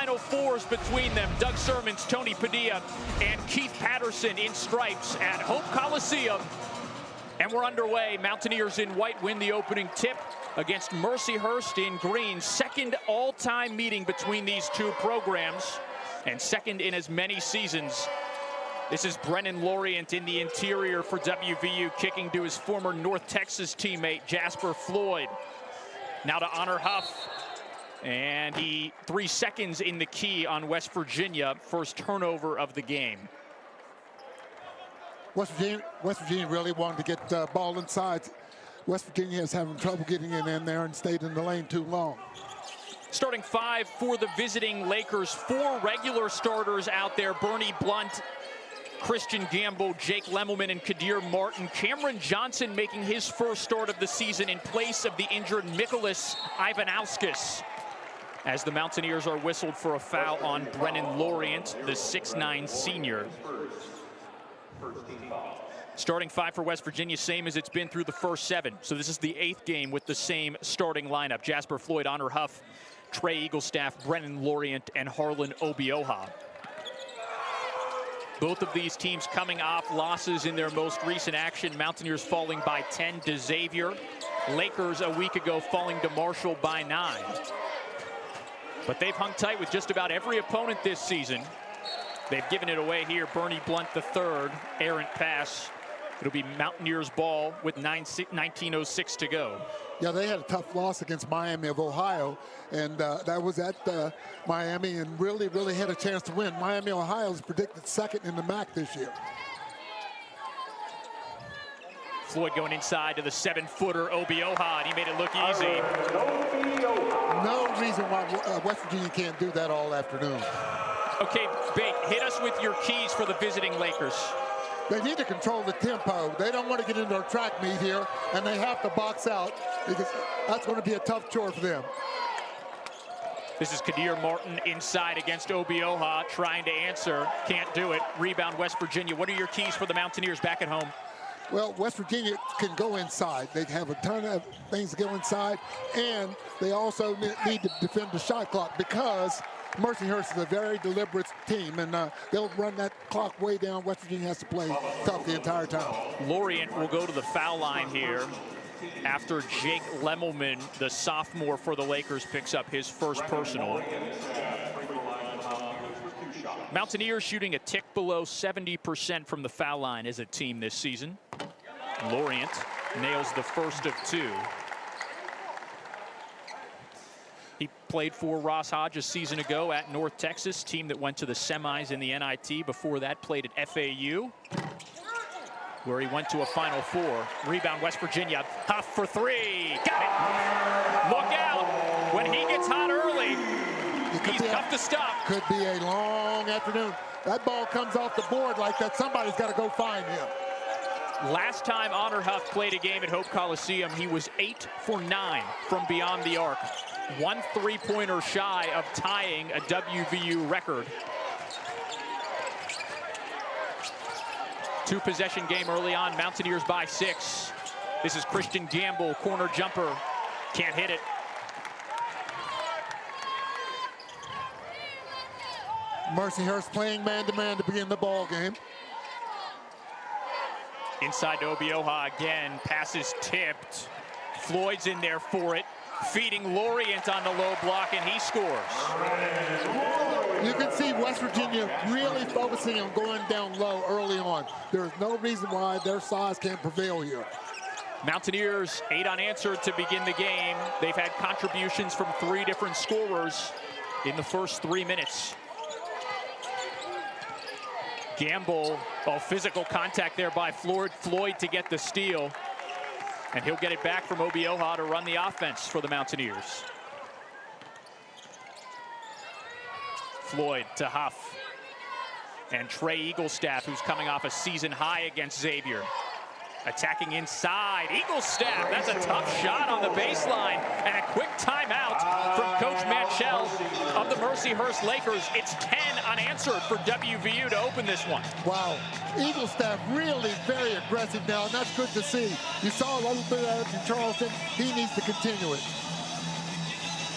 Final Fours between them. Doug Sermons, Tony Padilla, and Keith Patterson in stripes at Hope Coliseum. And we're underway. Mountaineers in white win the opening tip against Mercyhurst in green. Second all-time meeting between these two programs, and second in as many seasons. This is Brennan Lorient in the interior for WVU, kicking to his former North Texas teammate, Jasper Floyd. Now to Honor Huff. And he 3 seconds in the key on West Virginia. First turnover of the game. West Virginia really wanted to get the ball inside. West Virginia is having trouble getting it in there and stayed in the lane too long. Starting 5 for the visiting Lakers. 4 regular starters out there. Bernie Blunt, Christian Gamble, Jake Lemelman, and Kadir Martin. Cameron Johnson making his first start of the season in place of the injured Mikolas Ivanauskas, as the Mountaineers are whistled for a foul on Brennan Lorient, the 6'9" senior. Starting 5 for West Virginia, same as it's been through the first 7. So this is the 8th game with the same starting lineup. Jasper Floyd, Honor Huff, Trey Eaglestaff, Brennan Lorient, and Harlan Obioha. Both of these teams coming off losses in their most recent action. Mountaineers falling by 10 to Xavier. Lakers a week ago falling to Marshall by 9. But they've hung tight with just about every opponent this season. They've given it away here. Bernie Blunt the third, errant pass. It'll be Mountaineers ball with 19:06 to go. Yeah, they had a tough loss against Miami of Ohio, and that was at Miami, and really had a chance to win. Miami, Ohio is predicted second in the MAC this year. Floyd going inside to the 7-footer Obioha, and he made it look easy. No reason why West Virginia can't do that all afternoon. Okay, Bate, hit us with your keys for the visiting Lakers. They need to control the tempo. They don't want to get into a track meet here, and they have to box out, because that's going to be a tough chore for them. This is Kadir Martin inside against Obioha, trying to answer. Can't do it. Rebound West Virginia. What are your keys for the Mountaineers back at home? Well, West Virginia can go inside. They have a ton of things to go inside, and they also need to defend the shot clock, because Mercyhurst is a very deliberate team, and they'll run that clock way down. West Virginia has to play tough the entire time. Lorient will go to the foul line here after Jake Lemelman, the sophomore for the Lakers, picks up his first personal. Mountaineers shooting a tick below 70% from the foul line as a team this season. Lorient nails the first of 2. He played for Ross Hodge a season ago at North Texas, team that went to the semis in the NIT. Before that, played at FAU, where he went to a Final Four. Rebound West Virginia. Huff for 3. Got it. Look out. When he gets hot early, he's tough to stop. Could be a long afternoon. That ball comes off the board like that. Somebody's got to go find him. Last time Honor Huff played a game at Hope Coliseum, he was 8 for 9 from beyond the arc. 1 3-pointer shy of tying a WVU record. 2-possession game early on. Mountaineers by 6. This is Christian Gamble, corner jumper. Can't hit it. Mercyhurst playing man-to-man to begin the ball game. Inside to Obioha again. Pass is tipped. Floyd's in there for it. Feeding Lorient on the low block, and he scores. You can see West Virginia really focusing on going down low early on. There's no reason why their size can't prevail here. Mountaineers 8 unanswered to begin the game. They've had contributions from 3 different scorers in the first 3 minutes. Gamble, physical contact there by Floyd to get the steal. And he'll get it back from Obioha to run the offense for the Mountaineers. Floyd to Huff. And Trey Eaglestaff, who's coming off a season high against Xavier. Attacking inside. Eaglestaff, that's a tough shot on the baseline. And a quick timeout from Coach Manchell of the Mercyhurst Lakers. It's 10 unanswered for WVU to open this one. Wow. Eaglestaff really very aggressive now, and that's good to see. You saw a little bit of that from Charleston. He needs to continue it.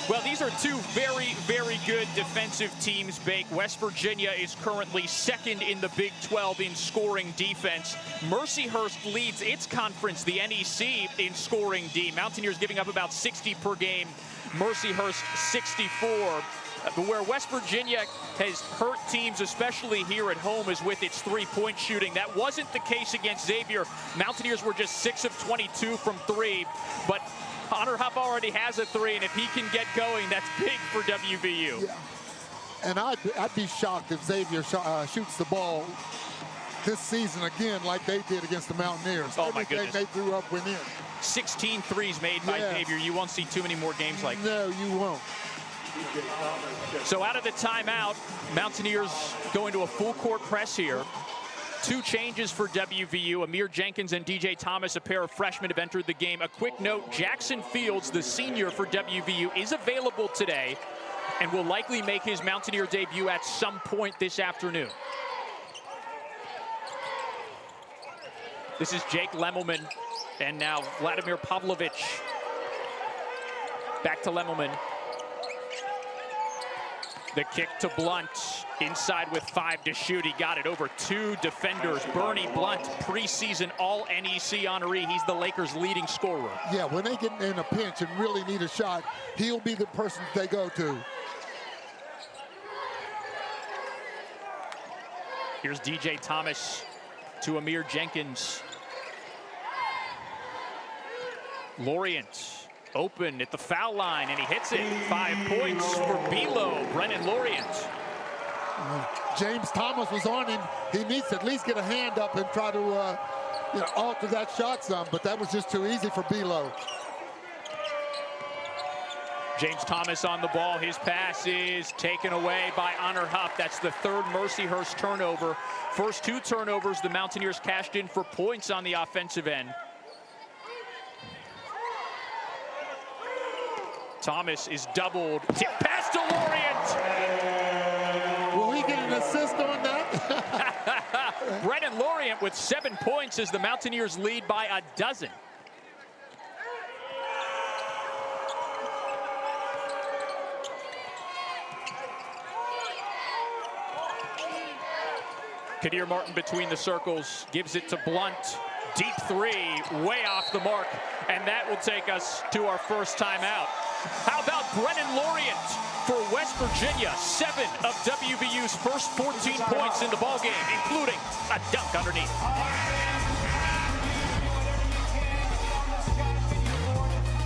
Well, these are two very, very good defensive teams, Bake. West Virginia is currently second in the Big 12 in scoring defense. Mercyhurst leads its conference, the NEC, in scoring D. Mountaineers giving up about 60 per game. Mercyhurst 64. But where West Virginia has hurt teams, especially here at home, is with its three-point shooting. That wasn't the case against Xavier. Mountaineers were just 6 of 22 from three. But Hunter Huff already has a three, and if he can get going, that's big for WVU. Yeah. And I'd be shocked if Xavier shoots the ball this season again like they did against the Mountaineers. Oh, my goodness. Everything they threw up went in. 16 threes made by Xavier. You won't see too many more games like that. No, you won't. So out of the timeout, Mountaineers going to a full court press here. Two changes for WVU. Amir Jenkins and DJ Thomas, a pair of freshmen, have entered the game. A quick note, Jackson Fields, the senior for WVU, is available today and will likely make his Mountaineer debut at some point this afternoon. This is Jake Lemmelman, and now Vladimir Pavlovich. Back to Lemmelman. The kick to Blunt, inside with 5 to shoot. He got it over 2 defenders. Bernie Blunt, preseason All-NEC honoree. He's the Lakers' leading scorer. Yeah, when they get in a pinch and really need a shot, he'll be the person they go to. Here's DJ Thomas to Amir Jenkins. Lorient open at the foul line, and he hits it. 5 points for Belo, Brennan Lorient. James Thomas was on him. He needs to at least get a hand up and try to alter that shot some, but that was just too easy for Belo. James Thomas on the ball. His pass is taken away by Hunter Huff. That's the third Mercyhurst turnover. First 2 turnovers, the Mountaineers cashed in for points on the offensive end. Thomas is doubled. Tip pass to Lorient. Will he get an assist on that? Brennan Lorient with 7 points as the Mountaineers lead by a dozen. Kadir Martin between the circles, gives it to Blunt. Deep three, way off the mark, and that will take us to our first timeout. How about Brennan Lorient for West Virginia? 7 of WVU's first 14 points in the ballgame, including a dunk underneath.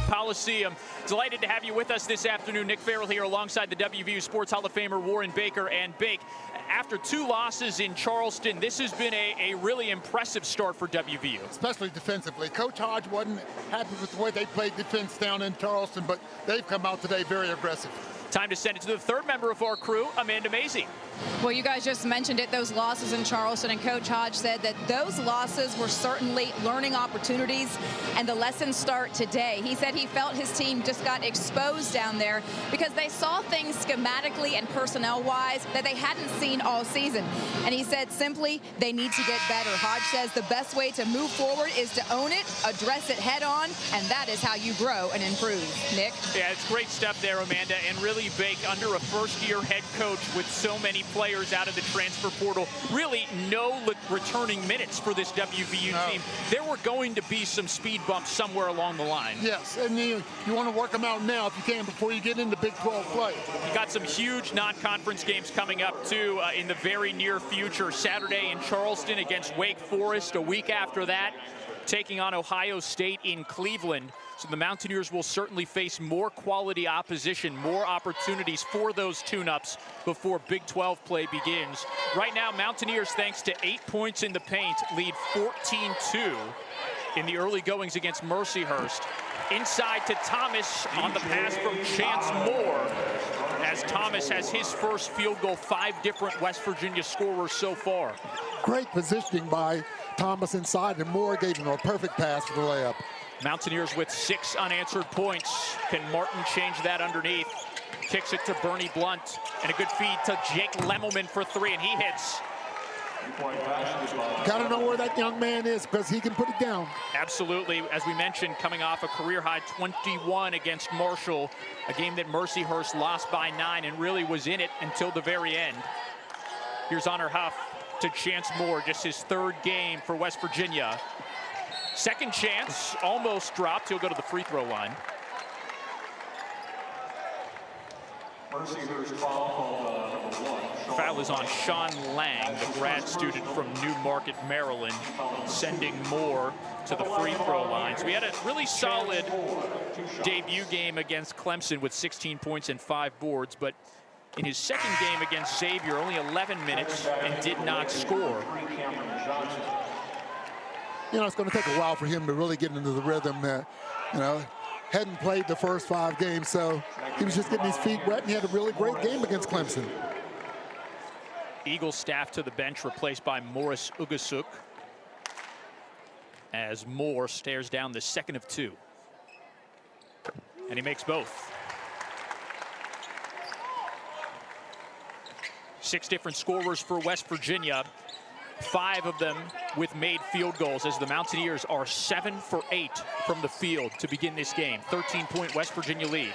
Coliseum. Delighted to have you with us this afternoon. Nick Farrell here alongside the WVU Sports Hall of Famer Warren Baker. And Bake, after 2 losses in Charleston, this has been a really impressive start for WVU. Especially defensively. Coach Hodge wasn't happy with the way they played defense down in Charleston, but they've come out today very aggressive. Time to send it to the third member of our crew, Amanda Mazey. Well, you guys just mentioned it, those losses in Charleston, and Coach Hodge said that those losses were certainly learning opportunities, and the lessons start today. He said he felt his team just got exposed down there because they saw things schematically and personnel-wise that they hadn't seen all season. And he said simply, they need to get better. Hodge says the best way to move forward is to own it, address it head-on, and that is how you grow and improve. Nick? Yeah, it's great stuff there, Amanda, and really Bake under a first-year head coach with so many players out of the transfer portal. Really no returning minutes for this WVU team. There were going to be some speed bumps somewhere along the line. Yes, and you want to work them out now if you can before you get into Big 12 play. You got some huge non-conference games coming up, too, in the very near future. Saturday in Charleston against Wake Forest. A week after that, taking on Ohio State in Cleveland. So the Mountaineers will certainly face more quality opposition, more opportunities for those tune-ups before Big 12 play begins. Right now, Mountaineers, thanks to 8 points in the paint, lead 14-2 in the early goings against Mercyhurst. Inside to Thomas on the pass from Chance Moore, as Thomas has his first field goal. 5 different West Virginia scorers so far. Great positioning by Thomas inside, and Moore gave him a perfect pass for the layup. Mountaineers with 6 unanswered points. Can Martin change that underneath? Kicks it to Bernie Blunt, and a good feed to Jake Lemmelman for 3, and he hits. Got to know where that young man is because he can put it down. Absolutely. As we mentioned, coming off a career-high 21 against Marshall, a game that Mercyhurst lost by 9 and really was in it until the very end. Here's Honor Huff to Chance Moore, just his 3rd game for West Virginia. Second chance, almost dropped. He'll go to the free throw line. Mercyhurst foul #1. Foul is on Sean Lang, the grad student from Newmarket, Maryland, sending Moore to the free throw line. So we had a really solid debut game against Clemson with 16 points and 5 boards, but in his second game against Xavier, only 11 minutes and did not score. You know, it's going to take a while for him to really get into the rhythm. You know, hadn't played the first 5 games, so he was just getting his feet wet, and he had a really great game against Clemson. Eagle staff to the bench, replaced by Morris Ugasuk, as Moore stares down the second of 2. And he makes both. 6 different scorers for West Virginia, 5 of them with made field goals, as the Mountaineers are 7 for 8 from the field to begin this game. 13-point West Virginia lead.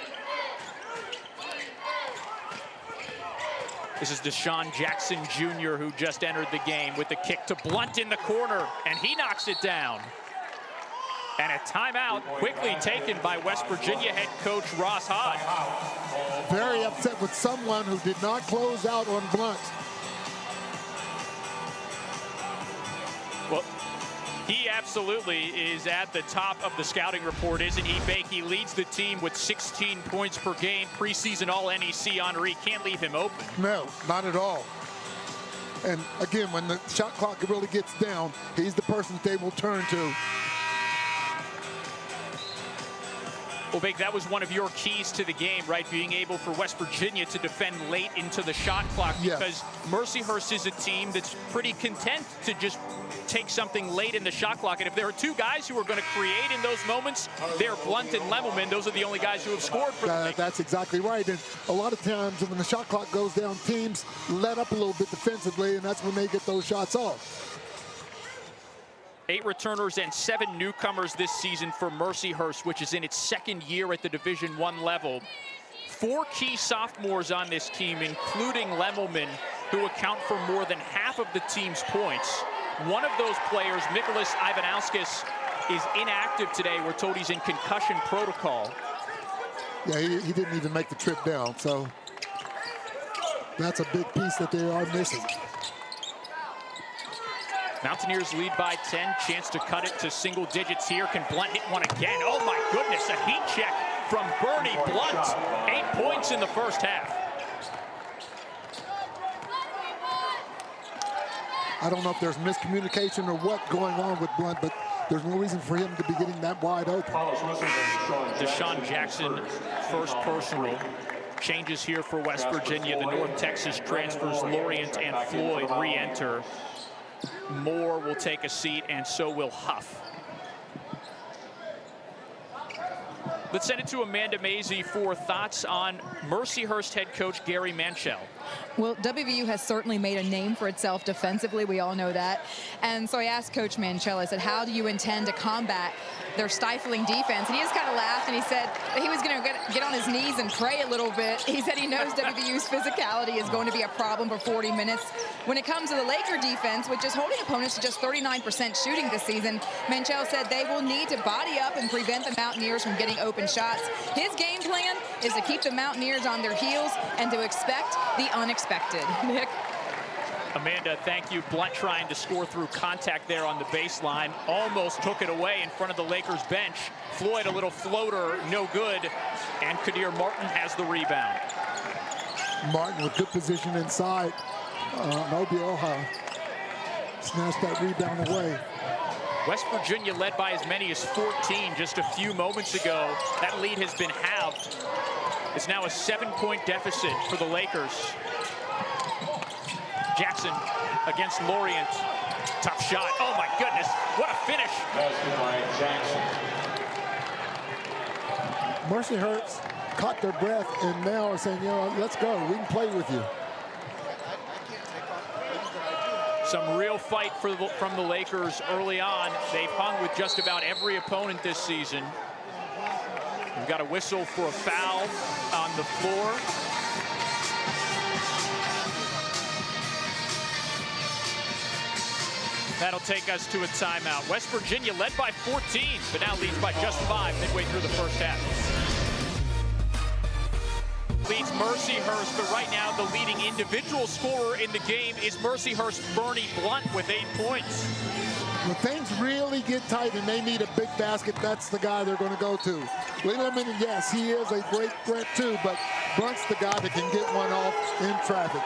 This is Deshaun Jackson Jr., who just entered the game with the kick to Blunt in the corner, and he knocks it down. And a timeout quickly taken by West Virginia head coach Ross Hodge. Very upset with someone who did not close out on Blunt. Well, he absolutely is at the top of the scouting report, isn't he, Bake? He leads the team with 16 points per game. Preseason All-NEC Henry can't leave him open. No, not at all. And again, when the shot clock really gets down, he's the person they will turn to. Well, Bake, that was one of your keys to the game, right? Being able for West Virginia to defend late into the shot clock, yes. Because Mercyhurst is a team that's pretty content to just take something late in the shot clock. And if there are 2 guys who are going to create in those moments, they're Blunt and Lemelman. Those are the only guys who have scored for them. That's exactly right. And a lot of times when the shot clock goes down, teams let up a little bit defensively, and that's when they get those shots off. 8 returners and 7 newcomers this season for Mercyhurst, which is in its 2nd year at the Division I level. 4 key sophomores on this team, including Lemelman, who account for more than half of the team's points. One of those players, Mikolas Ivanauskas, is inactive today. We're told he's in concussion protocol. Yeah, he didn't even make the trip down, so that's a big piece that they are missing. Mountaineers lead by 10. Chance to cut it to single digits here. Can Blunt hit one again? Oh my goodness, a heat check from Bernie Blunt. 8 points in the first half. I don't know if there's miscommunication or what going on with Blunt, but there's no reason for him to be getting that wide open. Deshaun Jackson, first personal. Changes here for West Virginia. The North Texas transfers Lorient and Floyd re-enter. Moore will take a seat, and so will Huff. Let's send it to Amanda Mazey for thoughts on Mercyhurst head coach Gary Manchell. Well, WVU has certainly made a name for itself defensively. We all know that. And so I asked Coach Manchell, I said, how do you intend to combat their stifling defense? And he just kind of laughed, and he said that he was going to get on his knees and pray a little bit. He said he knows WVU's physicality is going to be a problem for 40 minutes. When it comes to the Laker defense, which is holding opponents to just 39% shooting this season, Manchell said they will need to body up and prevent the Mountaineers from getting open shots. His game plan is to keep the Mountaineers on their heels and to expect the unexpected. Nick? Amanda, thank you. Blunt trying to score through contact there on the baseline. Almost took it away in front of the Lakers bench. Floyd, a little floater, no good. And Kadir Martin has the rebound. Martin with good position inside. Nobioha snatched that rebound away. West Virginia led by as many as 14 just a few moments ago. That lead has been halved. It's now a 7-point deficit for the Lakers. Jackson against Lorient. Tough shot. Oh my goodness, what a finish. Mercyhurst caught their breath and now are saying, you know, let's go, we can play with you. Some real fight from the Lakers early on. They've hung with just about every opponent this season. We've got a whistle for a foul on the floor. That'll take us to a timeout. West Virginia led by 14, but now leads by just 5 midway through the first half. Leads Mercyhurst, but right now the leading individual scorer in the game is Mercyhurst Bernie Blunt with 8 points. When things really get tight and they need a big basket, that's the guy they're going to go to. Littleman, yes, he is a great threat too, but Blunt's the guy that can get one off in traffic.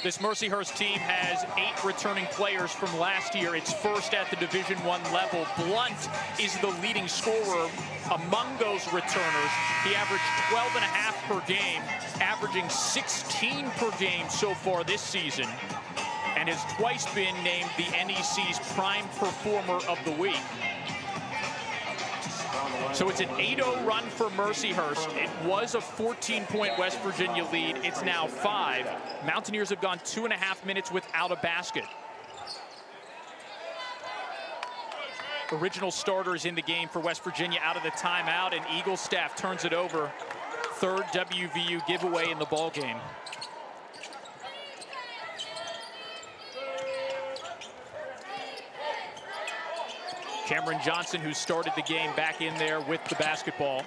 This Mercyhurst team has 8 returning players from last year. It's first at the Division I level. Blunt is the leading scorer among those returners. He averaged 12.5 per game, averaging 16 per game so far this season, and has twice been named the NEC's Prime Performer of the Week. So it's an 8-0 run for Mercyhurst. It was a 14-point West Virginia lead. It's now 5. Mountaineers have gone 2.5 minutes without a basket. Original starters in the game for West Virginia out of the timeout, and Eagle staff turns it over. 3rd WVU giveaway in the ball game. Cameron Johnson, who started the game, back in there with the basketball.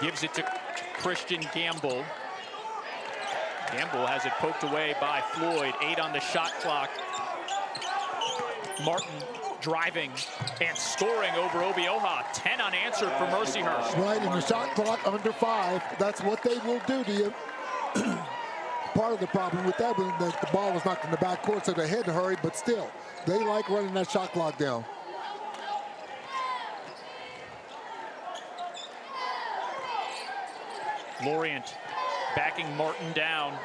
Gives it to Christian Gamble. Gamble has it poked away by Floyd. 8 on the shot clock. Martin driving and scoring over Obioha. 10 unanswered for Mercyhurst. Right, and the shot clock under 5. That's what they will do to you. Part of the problem with that was that the ball was knocked in the backcourt, so they had to hurry, but still, they like running that shot clock down. Lorient backing Martin down.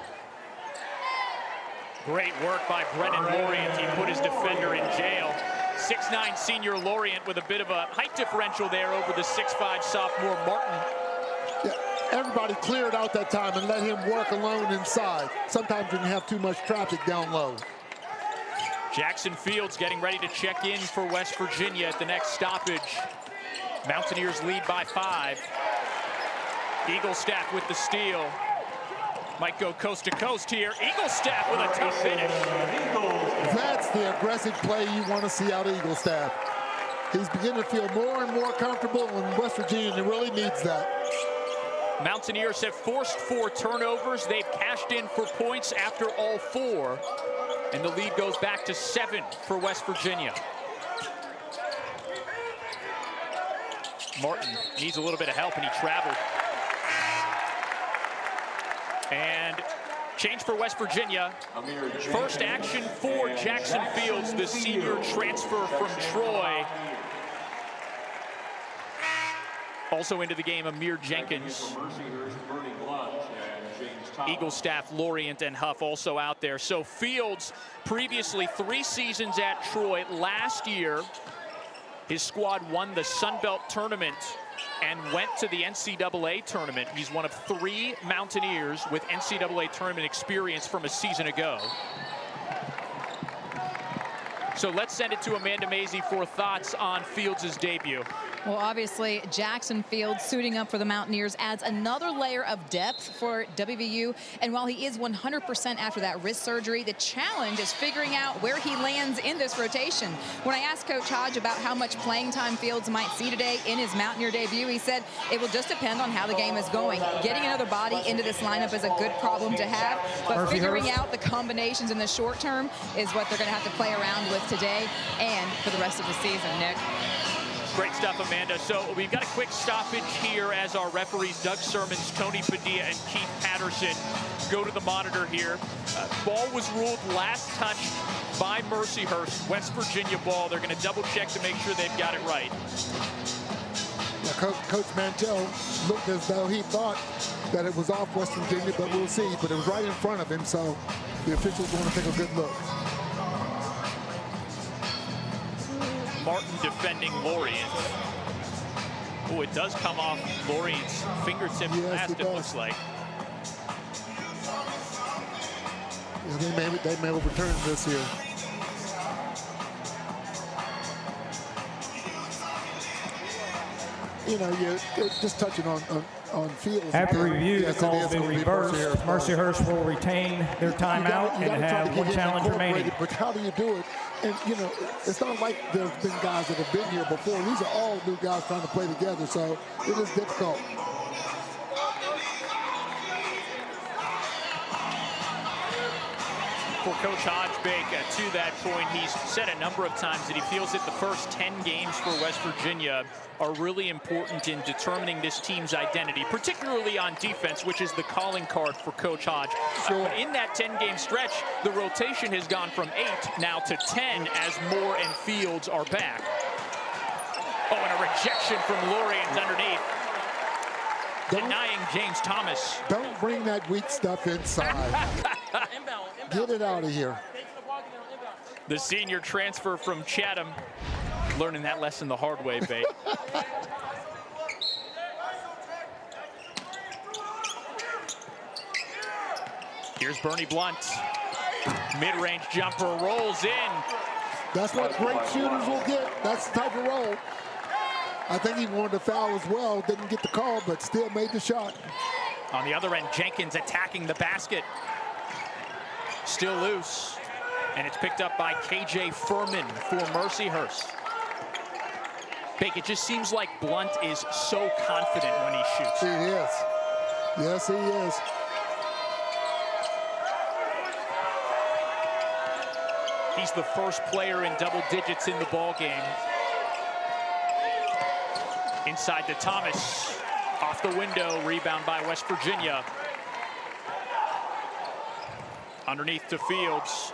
Great work by Brennan Lorient. He put his defender in jail. 6'9" senior Lorient with a bit of a height differential there over the 6'5" sophomore Martin. Yeah, everybody cleared out that time and let him work alone inside. Sometimes when you have too much traffic down low. Jackson Fields getting ready to check in for West Virginia at the next stoppage. Mountaineers lead by 5. Eagle staff with the steal. Might go coast to coast here. Eagle staff with a tough finish. That's the aggressive play you want to see out of Eagle staff. He's beginning to feel more and more comfortable in West Virginia, and he really needs that. Mountaineers have forced 4 turnovers. They've cashed in for points after all 4. And the lead goes back to 7 for West Virginia. Martin needs a little bit of help, and he traveled. And change for West Virginia. First action for Jackson Fields, the senior transfer from Troy. Also into the game, Amir Jenkins. Eagle staff, Lorient and Huff also out there. So Fields, previously 3 seasons at Troy. Last year, his squad won the Sun Belt tournament and went to the NCAA tournament. He's one of 3 Mountaineers with NCAA tournament experience from a season ago. So let's send it to Amanda Mazey for thoughts on Fields' debut. Well, obviously, Jackson Fields suiting up for the Mountaineers adds another layer of depth for WVU. And while he is 100% after that wrist surgery, the challenge is figuring out where he lands in this rotation. When I asked Coach Hodge about how much playing time Fields might see today in his Mountaineer debut, he said it will just depend on how the game is going. Getting another body into this lineup is a good problem to have, but figuring out the combinations in the short term is what they're going to have to play around with today and for the rest of the season, Nick. Great stuff, Amanda. So we've got a quick stoppage here as our referees, Doug Sermons, Tony Padilla, and Keith Patterson, go to the monitor here. Ball was ruled last touched by Mercyhurst. West Virginia ball. They're going to double check to make sure they've got it right. Yeah, Coach Mantell looked as though he thought that it was off West Virginia, but we'll see. But it was right in front of him, so the officials want to take a good look. Martin defending Lorient. Oh, it does come off Lorient's fingertip last, it looks like. Yeah, they may overturn this here. You know, just touching on Fields. After review, the yes, call's been reversed. Mercyhurst will retain their timeout and have one challenge remaining. But how do you do it? And, you know, it's not like there's been guys that have been here before. These are all new guys trying to play together, so it is difficult. For Coach Hodgebake, to that point, he's said a number of times that he feels that the first 10 games for West Virginia are really important in determining this team's identity, particularly on defense, which is the calling card for Coach Hodge. Sure. But in that 10-game stretch, the rotation has gone from 8 now to 10 as Moore and Fields are back. Oh, and a rejection from Lorians underneath, denying James Thomas. Don't bring that weak stuff inside. Get it out of here. The senior transfer from Chatham, learning that lesson the hard way, Bate. Here's Bernie Blunt. Mid-range jumper rolls in. That's what great shooters will get. That's the type of roll. I think he wanted to foul as well. Didn't get the call, but still made the shot. On the other end, Jenkins attacking the basket. Still loose. And it's picked up by KJ Furman for Mercyhurst. Bake, it just seems like Blunt is so confident when he shoots. He is. Yes, he is. He's the first player in double digits in the ball game. Inside to Thomas. Off the window, rebound by West Virginia. Underneath to Fields.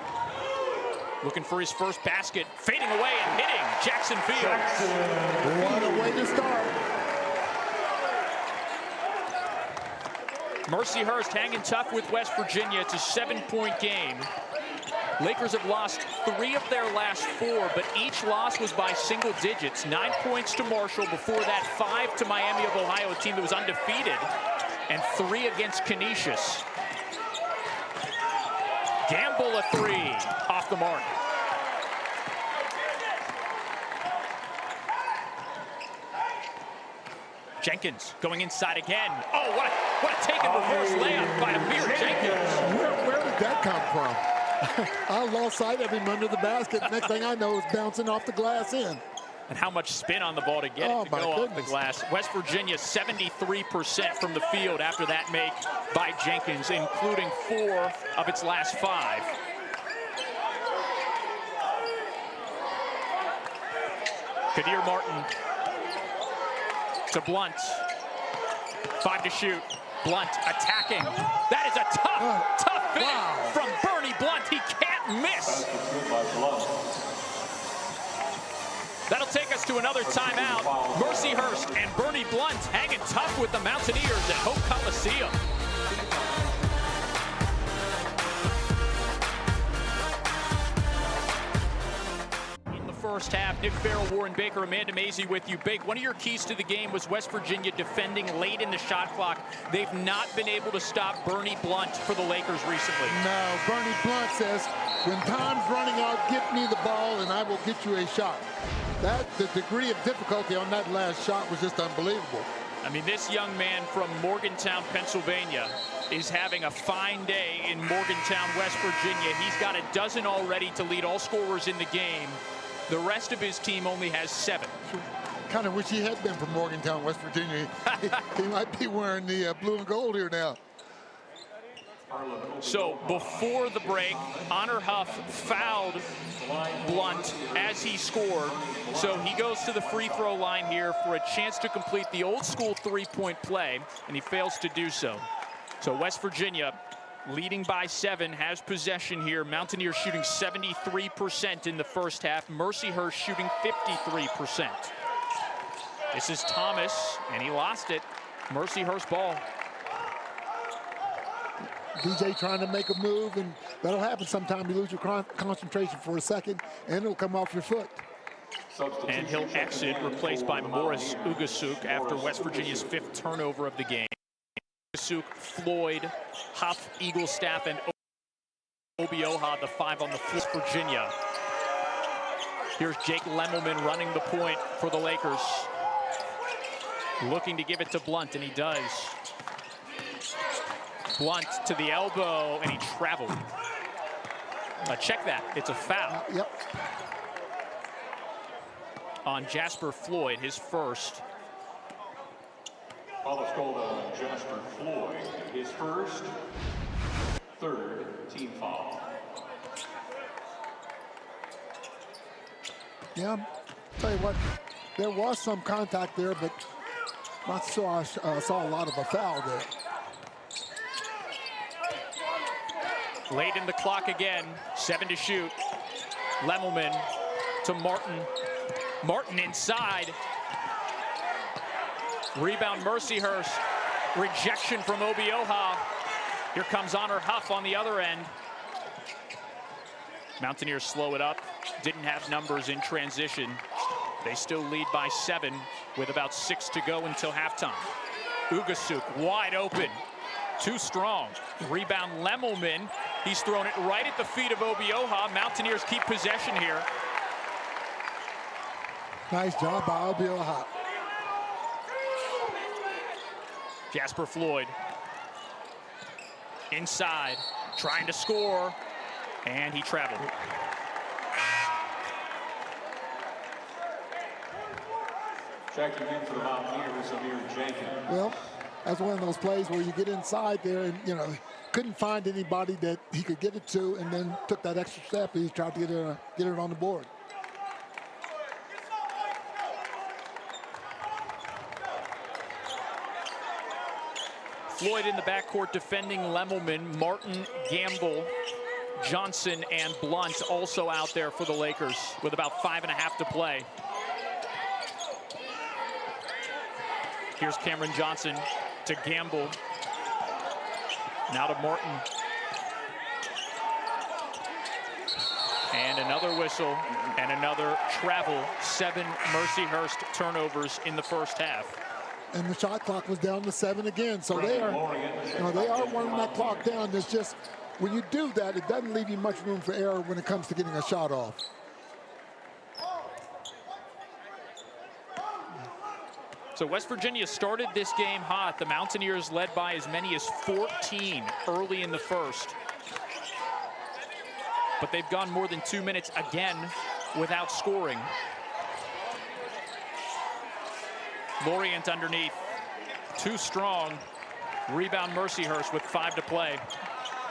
Looking for his first basket. Fading away and hitting Jackson Fields. What a way to start. Mercyhurst hanging tough with West Virginia. It's a 7-point game. Lakers have lost 3 of their last 4, but each loss was by single digits. 9 points to Marshall, before that 5 to Miami of Ohio, a team that was undefeated, and 3 against Canisius. Gamble a 3 off the mark. Jenkins going inside again. Oh, what a taken reverse layup by Amir Jenkins. Where did that come from? I lost sight of him under the basket. Next thing I know, it's bouncing off the glass in. And how much spin on the ball to get it to go off the glass. West Virginia 73% from the field after that make by Jenkins, including 4 of its last 5. Kadir Martin to Blunt. 5 to shoot. Blunt attacking. That is a tough finish from Bernie Blunt. He can't miss. That'll take us to another timeout. Mercyhurst and Bernie Blunt hanging tough with the Mountaineers at Hope Coliseum. In the first half, Nick Farrell, Warren Baker, Amanda Mazey with you. Bake, one of your keys to the game was West Virginia defending late in the shot clock. They've not been able to stop Bernie Blunt for the Lakers recently. No, Bernie Blunt says, when time's running out, get me the ball and I will get you a shot. The degree of difficulty on that last shot was just unbelievable. I mean, this young man from Morgantown, Pennsylvania, is having a fine day in Morgantown, West Virginia. He's got a dozen already to lead all scorers in the game. The rest of his team only has 7. Kind of wish he had been from Morgantown, West Virginia. He might be wearing the blue and gold here now. So before the break, Honor Huff fouled Blunt as he scored. So he goes to the free throw line here for a chance to complete the old school 3-point play, and he fails to do so. So West Virginia, leading by 7, has possession here. Mountaineers shooting 73% in the first half. Mercyhurst shooting 53%. This is Thomas, and he lost it. Mercyhurst ball. DJ trying to make a move, and that'll happen sometime. You lose your concentration for a second, and it'll come off your foot. And he'll exit, replaced by Morris Ugasuk after West Virginia's 5th turnover of the game. Ugasuk, Floyd, Huff, Eaglestaff, and Obioha, the 5 on the floor, Virginia. Here's Jake Lemelman running the point for the Lakers. Looking to give it to Blunt, and he does. Blunt to the elbow, and he traveled. Check that. It's a foul. Yep. On Jasper Floyd, his first. Foul is called on Jasper Floyd, his first, third team foul. Yeah, tell you what, there was some contact there, but not sure I saw a lot of a foul there. Late in the clock again, 7 to shoot. Lemelman to Martin. Martin inside. Rebound Mercyhurst. Rejection from Obioha. Here comes Honor Huff on the other end. Mountaineers slow it up. Didn't have numbers in transition. They still lead by 7 with about 6 to go until halftime. Ugasuk wide open. Too strong. Rebound Lemelman. He's thrown it right at the feet of Obioha. Mountaineers keep possession here. Nice job by Obioha. Jasper Floyd. Inside. Trying to score. And he traveled. Checking in for the Mountaineers, Amir Jenkins. Well, that's one of those plays where you get inside there and, you know, couldn't find anybody that he could get it to, and then took that extra step and he tried to get it on the board. Floyd in the backcourt defending Lemelman. Martin, Gamble, Johnson, and Blunt also out there for the Lakers with about 5.5 to play. Here's Cameron Johnson to Gamble. Now to Martin. And another whistle and another travel. 7 Mercyhurst turnovers in the first half. And the shot clock was down to 7 again. So they are running that clock down. It's just, when you do that, it doesn't leave you much room for error when it comes to getting a shot off. So West Virginia started this game hot. The Mountaineers led by as many as 14 early in the first. But they've gone more than 2 minutes again without scoring. Lorient underneath. Too strong. Rebound Mercyhurst with 5 to play.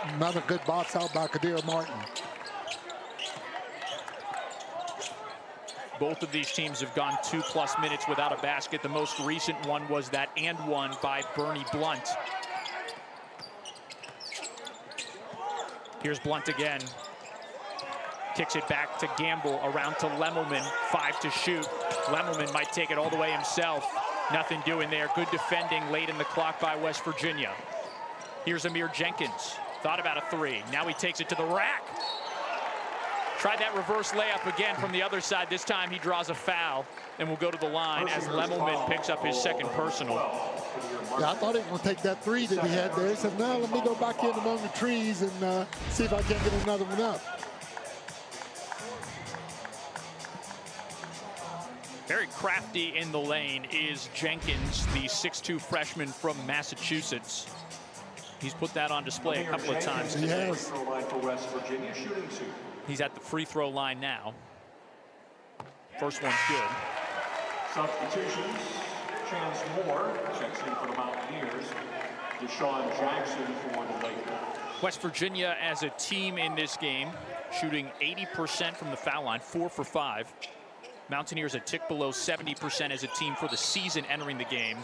Another good box out by Kadir Martin. Both of these teams have gone 2+ minutes without a basket. The most recent one was that and one by Bernie Blunt. Here's Blunt again. Kicks it back to Gamble, around to Lemelman. 5 to shoot. Lemelman might take it all the way himself. Nothing doing there. Good defending late in the clock by West Virginia. Here's Amir Jenkins. Thought about a 3. Now he takes it to the rack. Tried that reverse layup again from the other side. This time he draws a foul and will go to the line as Lemelman picks up his second personal. Yeah, I thought he was going to take that 3 that he had there. He said, no, let me go back in among the trees and see if I can get another one up. Very crafty in the lane is Jenkins, the 6'2" freshman from Massachusetts. He's put that on display a couple of times today. Yes. He's at the free throw line now. First one's good. Substitutions. Chance Moore checks in for the Mountaineers. Deshaun Jackson for the Lakers. West Virginia as a team in this game, shooting 80% from the foul line, 4 for 5. Mountaineers a tick below 70% as a team for the season entering the game.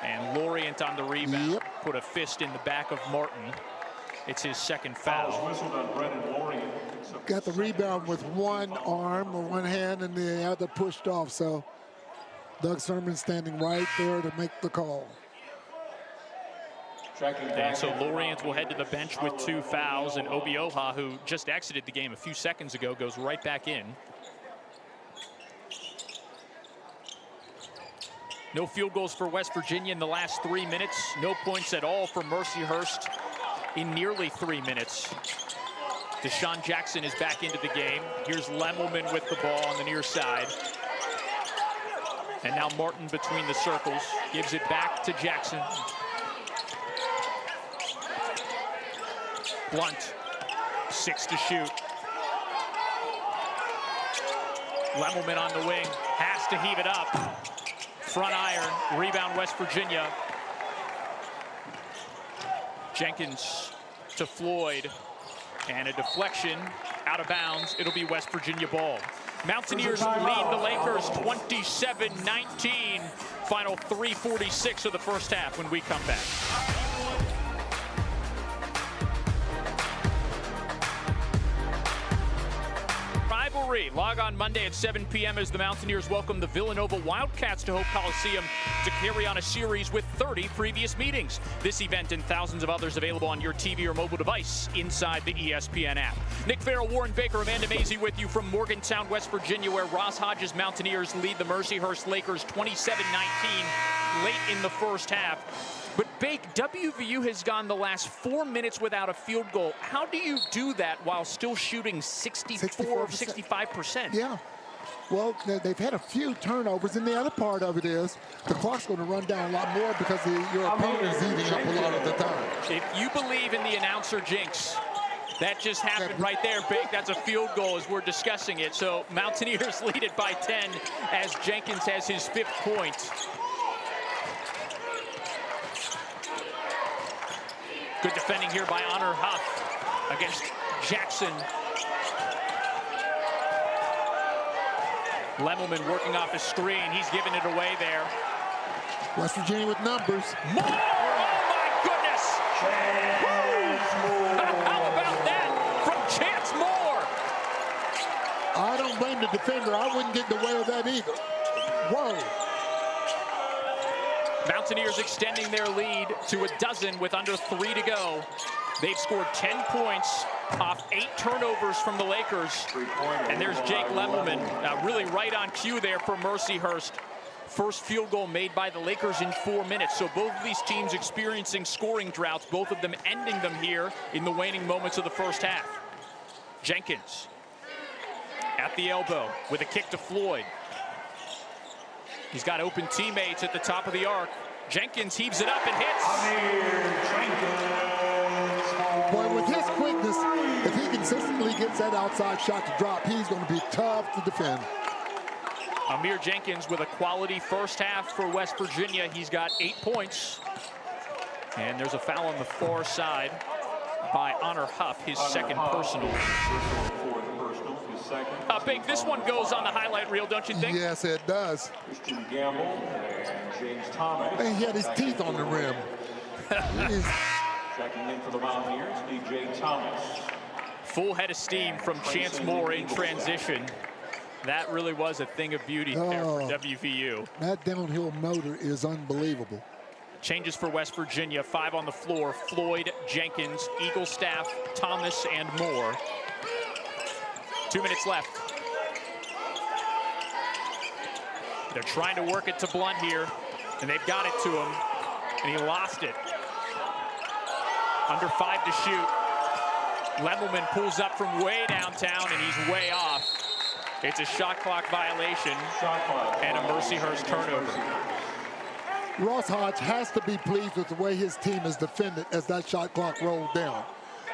And Lorient on the rebound. Yep. Put a fist in the back of Martin. It's his second foul. Whistled on Brennan Lorient. Got the rebound with one arm or one hand, and the other pushed off. So Doug Sermon standing right there to make the call. And so Lorient will head to the bench with 2 fouls, and Obioha, who just exited the game a few seconds ago, goes right back in. No field goals for West Virginia in the last 3 minutes. No points at all for Mercyhurst in nearly 3 minutes. Deshaun Jackson is back into the game. Here's Lemelman with the ball on the near side. And now Martin between the circles. Gives it back to Jackson. Blunt, 6 to shoot. Lemelman on the wing, has to heave it up. Front iron, rebound West Virginia. Jenkins to Floyd, and a deflection out of bounds. It'll be West Virginia ball. Mountaineers lead the Lakers 27-19. Final 3:46 of the first half when we come back. Rivalry. Log on Monday at 7 p.m. as the Mountaineers welcome the Villanova Wildcats to Hope Coliseum to carry on a series with 30 previous meetings. This event and thousands of others available on your TV or mobile device inside the ESPN app. Nick Farrell, Warren Baker, Amanda Mazey with you from Morgantown, West Virginia, where Ross Hodges' Mountaineers lead the Mercyhurst Lakers 27-19 late in the first half. But Bake, WVU has gone the last 4 minutes without a field goal. How do you do that while still shooting 65%? Yeah. Well, they've had a few turnovers, and the other part of it is the clock's going to run down a lot more because your opponent is eating up a lot of the time. If you believe in the announcer jinx, that just happened right there, Bake. That's a field goal as we're discussing it. So Mountaineers lead it by 10 as Jenkins has his 5th point. Good defending here by Honor Huff against Jackson. Lemelman working off his screen. He's giving it away there. West Virginia with numbers. Moore! Oh, my goodness! How about that from Chance Moore? I don't blame the defender. I wouldn't get in the way of that either. Whoa. Mountaineers extending their lead to a dozen with under 3 to go. They've scored 10 points off 8 turnovers from the Lakers. And there's Jake Lemelman, really right on cue there for Mercyhurst. First field goal made by the Lakers in 4 minutes. So both of these teams experiencing scoring droughts, both of them ending them here in the waning moments of the first half. Jenkins at the elbow with a kick to Floyd. He's got open teammates at the top of the arc. Jenkins heaves it up and hits. Boy, with his quickness, if he consistently gets that outside shot to drop, he's going to be tough to defend. Amir Jenkins with a quality first half for West Virginia. He's got 8 points. And there's a foul on the far side by Honor Huff, his second personal. Big, this one goes on the highlight reel, don't you think? Yes, it does. Christian Gamble and James Thomas. And he had his teeth on the rim. Checking in for the Mountaineers, DJ Thomas. Full head of steam from Chance Moore in transition. That really was a thing of beauty there for WVU. That downhill motor is unbelievable. Changes for West Virginia, 5 on the floor. Floyd, Jenkins, Eaglestaff, Thomas, and Moore. 2 minutes left. They're trying to work it to Blunt here, and they've got it to him, and he lost it. Under 5 to shoot. Lemelman pulls up from way downtown, and he's way off. It's a shot clock violation and a Mercyhurst turnover. Ross Hodge has to be pleased with the way his team is defended as that shot clock rolled down.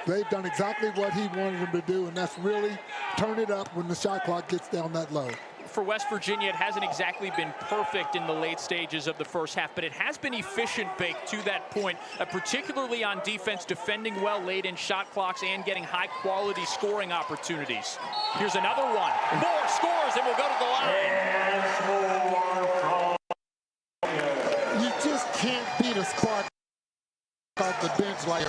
They've done exactly what he wanted them to do, and that's really turn it up when the shot clock gets down that low. For West Virginia, it hasn't exactly been perfect in the late stages of the first half, but it has been efficient, Bake, to that point, particularly on defense, defending well late in shot clocks and getting high-quality scoring opportunities. Here's another one. Moore scores, and we'll go to the line. You just can't beat a spark off the bench like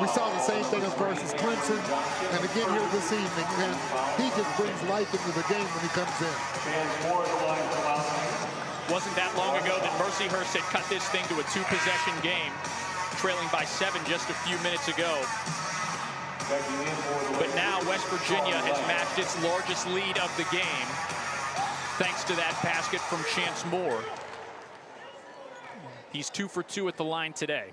we saw the same thing versus Clemson, and again here this evening, and he just brings life into the game when he comes in. Wasn't that long ago that Mercyhurst had cut this thing to a 2-possession game, trailing by 7 just a few minutes ago. But now West Virginia has matched its largest lead of the game, thanks to that basket from Chance Moore. He's 2 for 2 at the line today.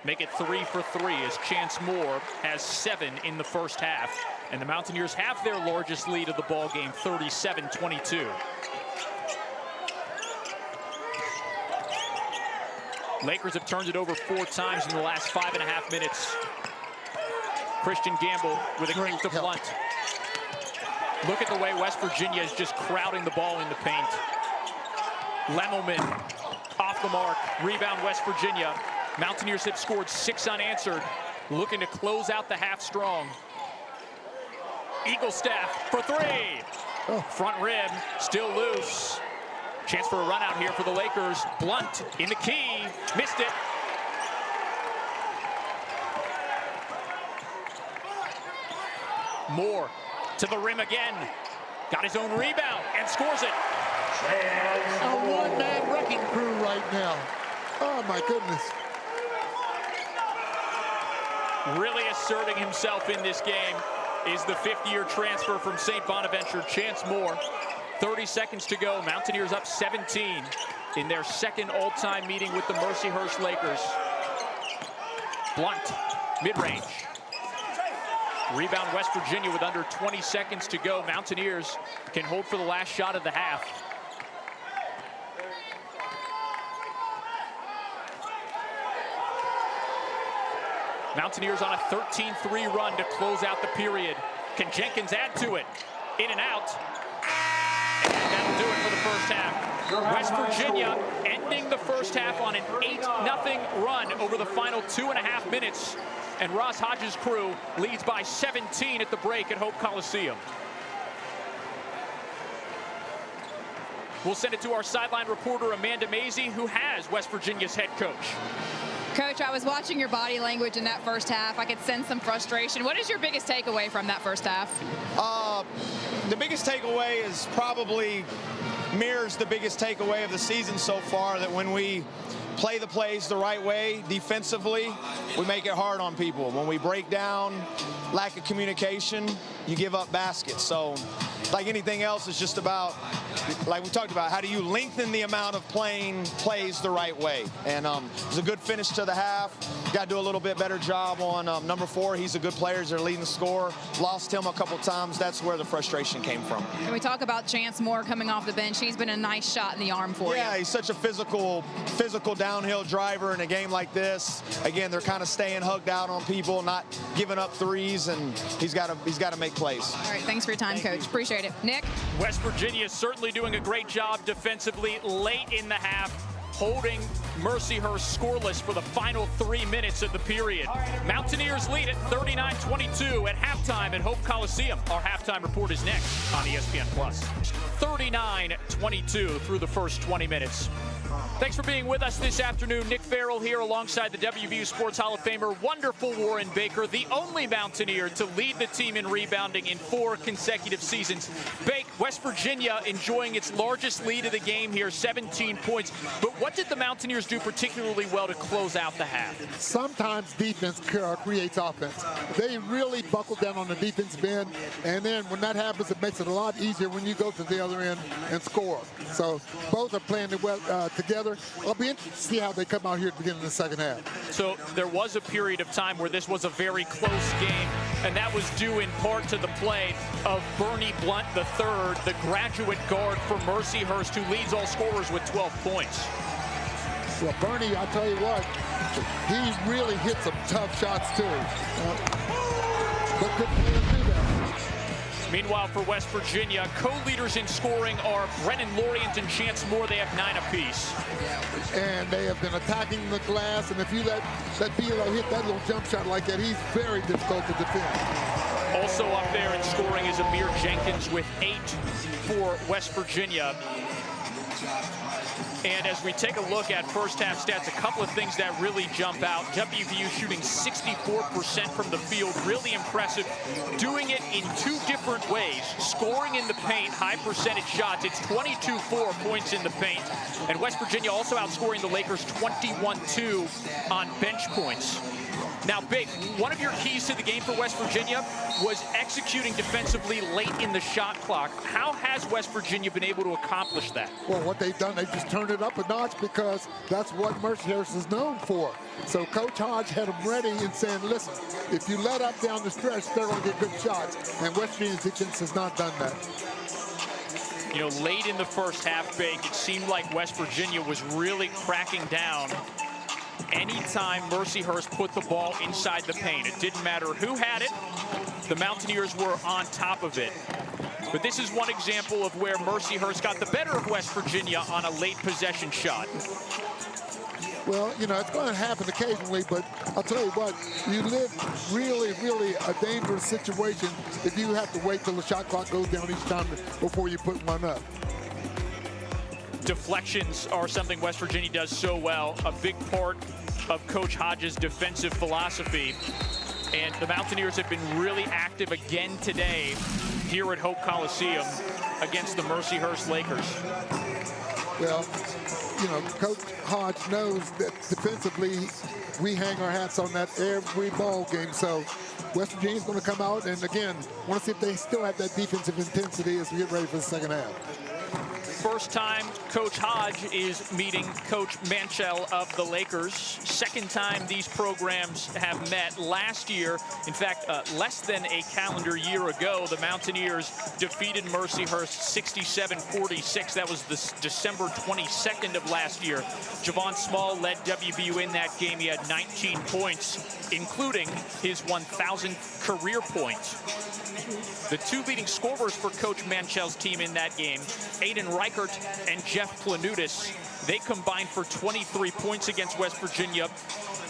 make it 3 for 3 as Chance Moore has 7 in the first half. And the Mountaineers have their largest lead of the ball game, 37-22. Lakers have turned it over 4 times in the last 5.5 minutes. Christian Gamble with a kick to Blunt. Look at the way West Virginia is just crowding the ball in the paint. Lemelman off the mark. Rebound West Virginia. Mountaineers have scored 6 unanswered. Looking to close out the half strong. Eagle staff for 3. Oh. Front rim still loose. Chance for a run out here for the Lakers. Blunt in the key. Missed it. Moore to the rim again. Got his own rebound and scores it. A one-man wrecking crew right now. Oh, my goodness. Really asserting himself in this game is the 5th-year transfer from St. Bonaventure, Chance Moore. 30 seconds to go. Mountaineers up 17 in their second all-time meeting with the Mercyhurst Lakers. Blunt, mid-range. Rebound West Virginia with under 20 seconds to go. Mountaineers can hold for the last shot of the half. Mountaineers on a 13-3 run to close out the period. Can Jenkins add to it? In and out. And that'll do it for the first half. West Virginia ending the first half on an 8-0 run over the final 2.5 minutes. And Ross Hodges' crew leads by 17 at the break at Hope Coliseum. We'll send it to our sideline reporter, Amanda Mazey, who has West Virginia's head coach. Coach, I was watching your body language in that first half. I could sense some frustration. What is your biggest takeaway from that first half? The biggest takeaway is probably mirrors the biggest takeaway of the season so far, that when we play the plays the right way defensively, we make it hard on people. When we break down, lack of communication, you give up baskets. So like anything else, it's just about, like we talked about, how do you lengthen the amount of playing plays the right way? And it was a good finish to the half. Got to do a little bit better job on number 4. He's a good player. He's their leading scorer. Lost him a couple times. That's where the frustration came from. Can we talk about Chance Moore coming off the bench? He's been a nice shot in the arm for you. Yeah, he's such a physical downhill driver in a game like this. Again, they're kind of staying hugged out on people, not giving up threes, and he's got to make plays. All right, thanks for your time, Coach. Appreciate it. Nick? West Virginia is certainly doing a great job defensively late in the half, holding Mercyhurst scoreless for the final 3 minutes of the period. Mountaineers lead at 39-22 at halftime at Hope Coliseum. Our halftime report is next on ESPN+. 39-22 through the first 20 minutes. Thanks for being with us this afternoon. Nick Farrell here alongside the WVU Sports Hall of Famer, wonderful Warren Baker, the only Mountaineer to lead the team in rebounding in 4 consecutive seasons. Bake, West Virginia enjoying its largest lead of the game here, 17 points. But what did the Mountaineers do particularly well to close out the half? Sometimes defense creates offense. They really buckled down on the defensive end, and then when that happens, it makes it a lot easier when you go to the other end and score. So both are playing well together. I'll be interested to see how they come out here at the beginning of the second half. So there was a period of time where this was a very close game, and that was due in part to the play of Bernie Blunt III, the graduate guard for Mercyhurst, who leads all scorers with 12 points. Well, Bernie, I'll tell you what, he really hit some tough shots too. But good players do that. Meanwhile, for West Virginia, co-leaders in scoring are Brennan Lorient and Chance Moore. They have 9 apiece. And they have been attacking the glass, and if you let Bilo hit that little jump shot like that, he's very difficult to defend. Also up there in scoring is Amir Jenkins with 8 for West Virginia. And as we take a look at first half stats, a couple of things that really jump out. WVU shooting 64% from the field, really impressive. Doing it in 2 different ways. Scoring in the paint, high percentage shots. It's 22-4 points in the paint. And West Virginia also outscoring the Lakers 21-2 on bench points. Now, Big, one of your keys to the game for West Virginia was executing defensively late in the shot clock. How has West Virginia been able to accomplish that? Well, what they've done, they just turned it up a notch because that's what Mercyhurst is known for. So Coach Hodge had them ready and saying, listen, if you let up down the stretch, they're going to get good shots. And West Virginia's defense has not done that. You know, late in the first half, Big, it seemed like West Virginia was really cracking down anytime Mercyhurst put the ball inside the paint. It didn't matter who had it, the Mountaineers were on top of it. But this is one example of where Mercyhurst got the better of West Virginia on a late possession shot. Well, you know, it's going to happen occasionally, but I'll tell you what, you live really, really a dangerous situation if you have to wait till the shot clock goes down each time before you put one up. Deflections are something West Virginia does so well, a big part of Coach Hodge's defensive philosophy. And the Mountaineers have been really active again today here at Hope Coliseum against the Mercyhurst Lakers. Well, you know, Coach Hodge knows that defensively we hang our hats on that every ball game. So West Virginia's going to come out and, again, want to see if they still have that defensive intensity as we get ready for the second half. First time Coach Hodge is meeting Coach Manchel of the Lakers. Second time these programs have met. Last year, in fact, less than a calendar year ago, the Mountaineers defeated Mercyhurst 67-46. That was the December 22nd of last year. Javon Small led WVU in that game. He had 19 points, including his 1,000th career point. The two leading scorers for Coach Manchel's team in that game, Aiden Reichert and Jeff Planutis, they combined for 23 points against West Virginia.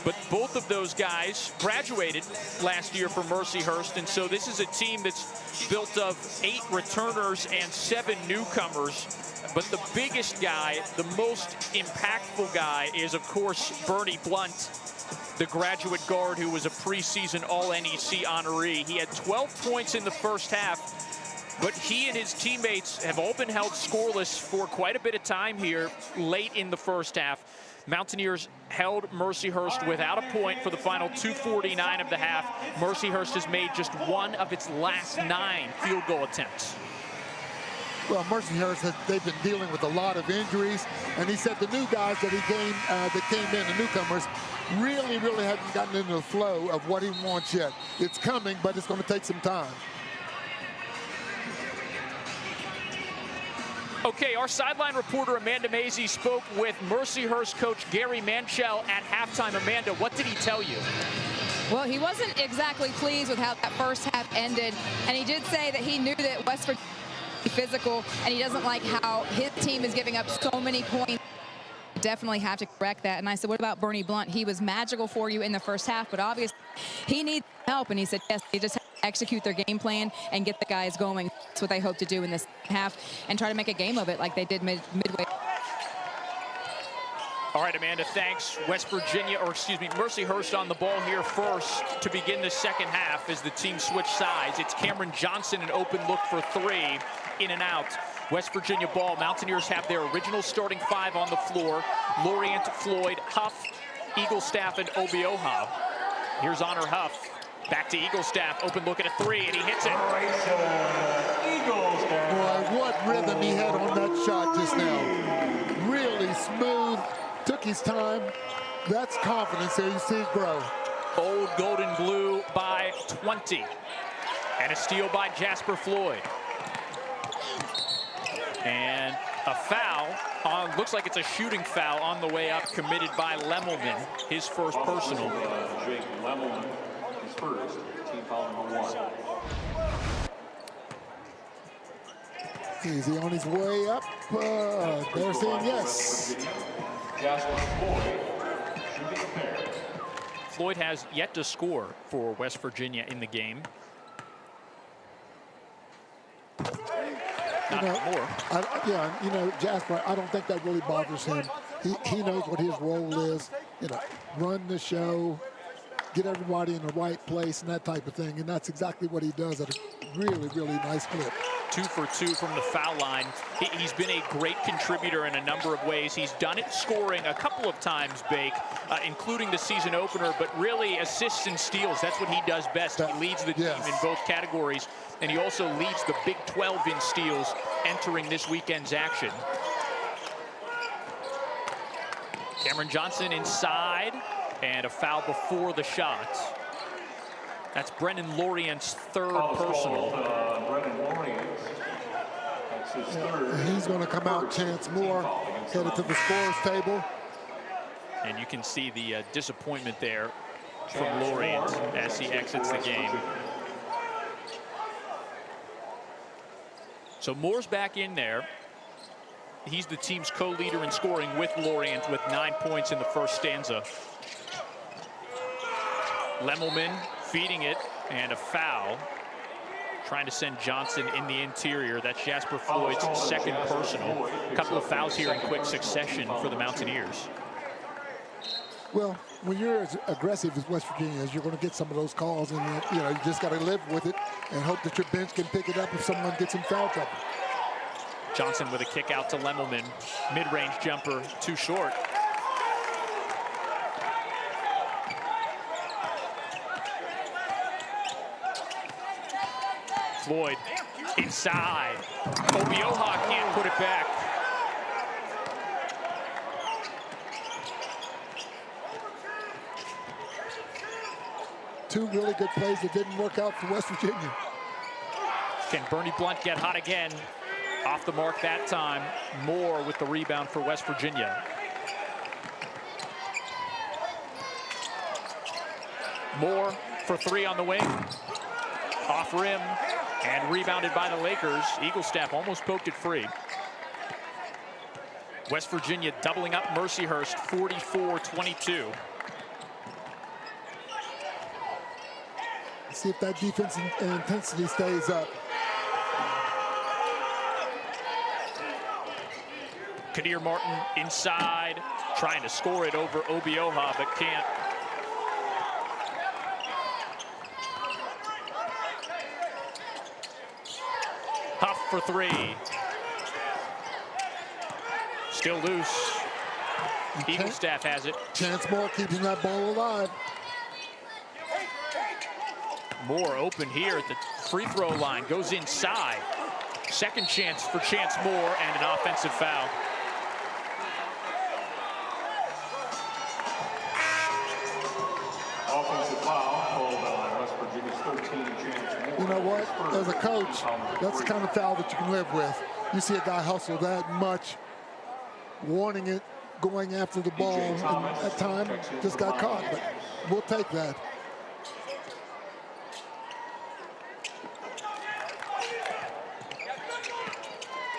But both of those guys graduated last year from Mercyhurst, and so this is a team that's built of 8 returners and 7 newcomers. But the biggest guy, the most impactful guy, is, of course, Bernie Blunt, the graduate guard who was a preseason All-NEC honoree. He had 12 points in the first half, but he and his teammates have all been held scoreless for quite a bit of time here late in the first half. Mountaineers held Mercyhurst without a point for the final 2:49 of the half. Mercyhurst has made just one of its last 9 field goal attempts. Well, Mercyhurst, they've been dealing with a lot of injuries, and he said the new guys that came in, the newcomers, really haven't gotten into the flow of what he wants yet. It's coming, but it's going to take some time. Okay, our sideline reporter Amanda Mazey spoke with Mercyhurst coach Gary Manchel at halftime. Amanda, what did he tell you? Well, he wasn't exactly pleased with how that first half ended, and he did say that he knew that West Virginia was physical, and he doesn't like how his team is giving up so many points. Definitely have to correct that. And I said, what about Bernie Blunt? He was magical for you in the first half, but obviously he needs help. And he said, yes, they just have to execute their game plan and get the guys going. That's what they hope to do in this half and try to make a game of it like they did midway. All right, Amanda, thanks. West Virginia, or excuse me, Mercyhurst on the ball here first to begin the second half as the team switch sides. It's Cameron Johnson, an open look for 3, in and out. West Virginia ball. Mountaineers have their original starting 5 on the floor. Lorient, Floyd, Huff, Eaglestaff, and Obioha. Here's Honor Huff. Back to Eaglestaff. Open look at a 3, and he hits it. Boy, what rhythm he had on that shot just now. Really smooth. Took his time. That's confidence there. You see it grow. Old Golden Blue by 20. And a steal by Jasper Floyd. And a foul on, looks like it's a shooting foul on the way up, committed by Lemelman, his first personal. Jake Lemelman, his first, team foul number 1. Easy on his way up. They're saying yes. Jasper Floyd, shooting pair. Floyd has yet to score for West Virginia in the game. Not more. Yeah, you know, Jasper, I don't think that really bothers him. He knows what his role is. You know, run the show, get everybody in the right place and that type of thing. And that's exactly what he does at a really, really nice clip. 2 for 2 from the foul line. He's been a great contributor in a number of ways. He's done it scoring a couple of times, Bake, including the season opener, but really assists and steals. That's what he does best. He leads the team in both categories, and he also leads the Big 12 in steals entering this weekend's action. Cameron Johnson inside, and a foul before the shot. That's Brennan Lorient's third personal. Brennan Lorient. That's his third. And he's going to come out. Chance Moore headed to the scorer's table. And you can see the disappointment there from Lorient as he exits the game. So Moore's back in there. He's the team's co-leader in scoring with Lorient with 9 points in the first stanza. Lemmelman feeding it, and a foul. Trying to send Johnson in the interior. That's Jasper Floyd's second personal. A couple of fouls here in quick succession for the Mountaineers. Well, when you're as aggressive as West Virginia is, you're going to get some of those calls, and you just got to live with it and hope that your bench can pick it up if someone gets in foul trouble. Johnson with a kick out to Lemmelman. Mid-range jumper, too short. Floyd inside. Obioha can't put it back. Two really good plays that didn't work out for West Virginia. Can Bernie Blunt get hot again? Off the mark that time. Moore with the rebound for West Virginia. Moore for three on the wing. Off rim and rebounded by the Lakers. Eaglestaff almost poked it free. West Virginia doubling up Mercyhurst, 44-22. See if that defense and intensity stays up. Kadir Martin inside, trying to score it over Obioha, but can't. Huff for three. Still loose. Eaglestaff has it. Chance Moore keeping that ball alive. Moore open here at the free throw line, goes inside. Second chance for Chance Moore and an offensive foul. Offensive foul called on West Virginia's 13, Chance Moore. You know what? As a coach, that's the kind of foul that you can live with. You see a guy hustle that much, wanting it, going after the ball, and at time just got caught. But we'll take that.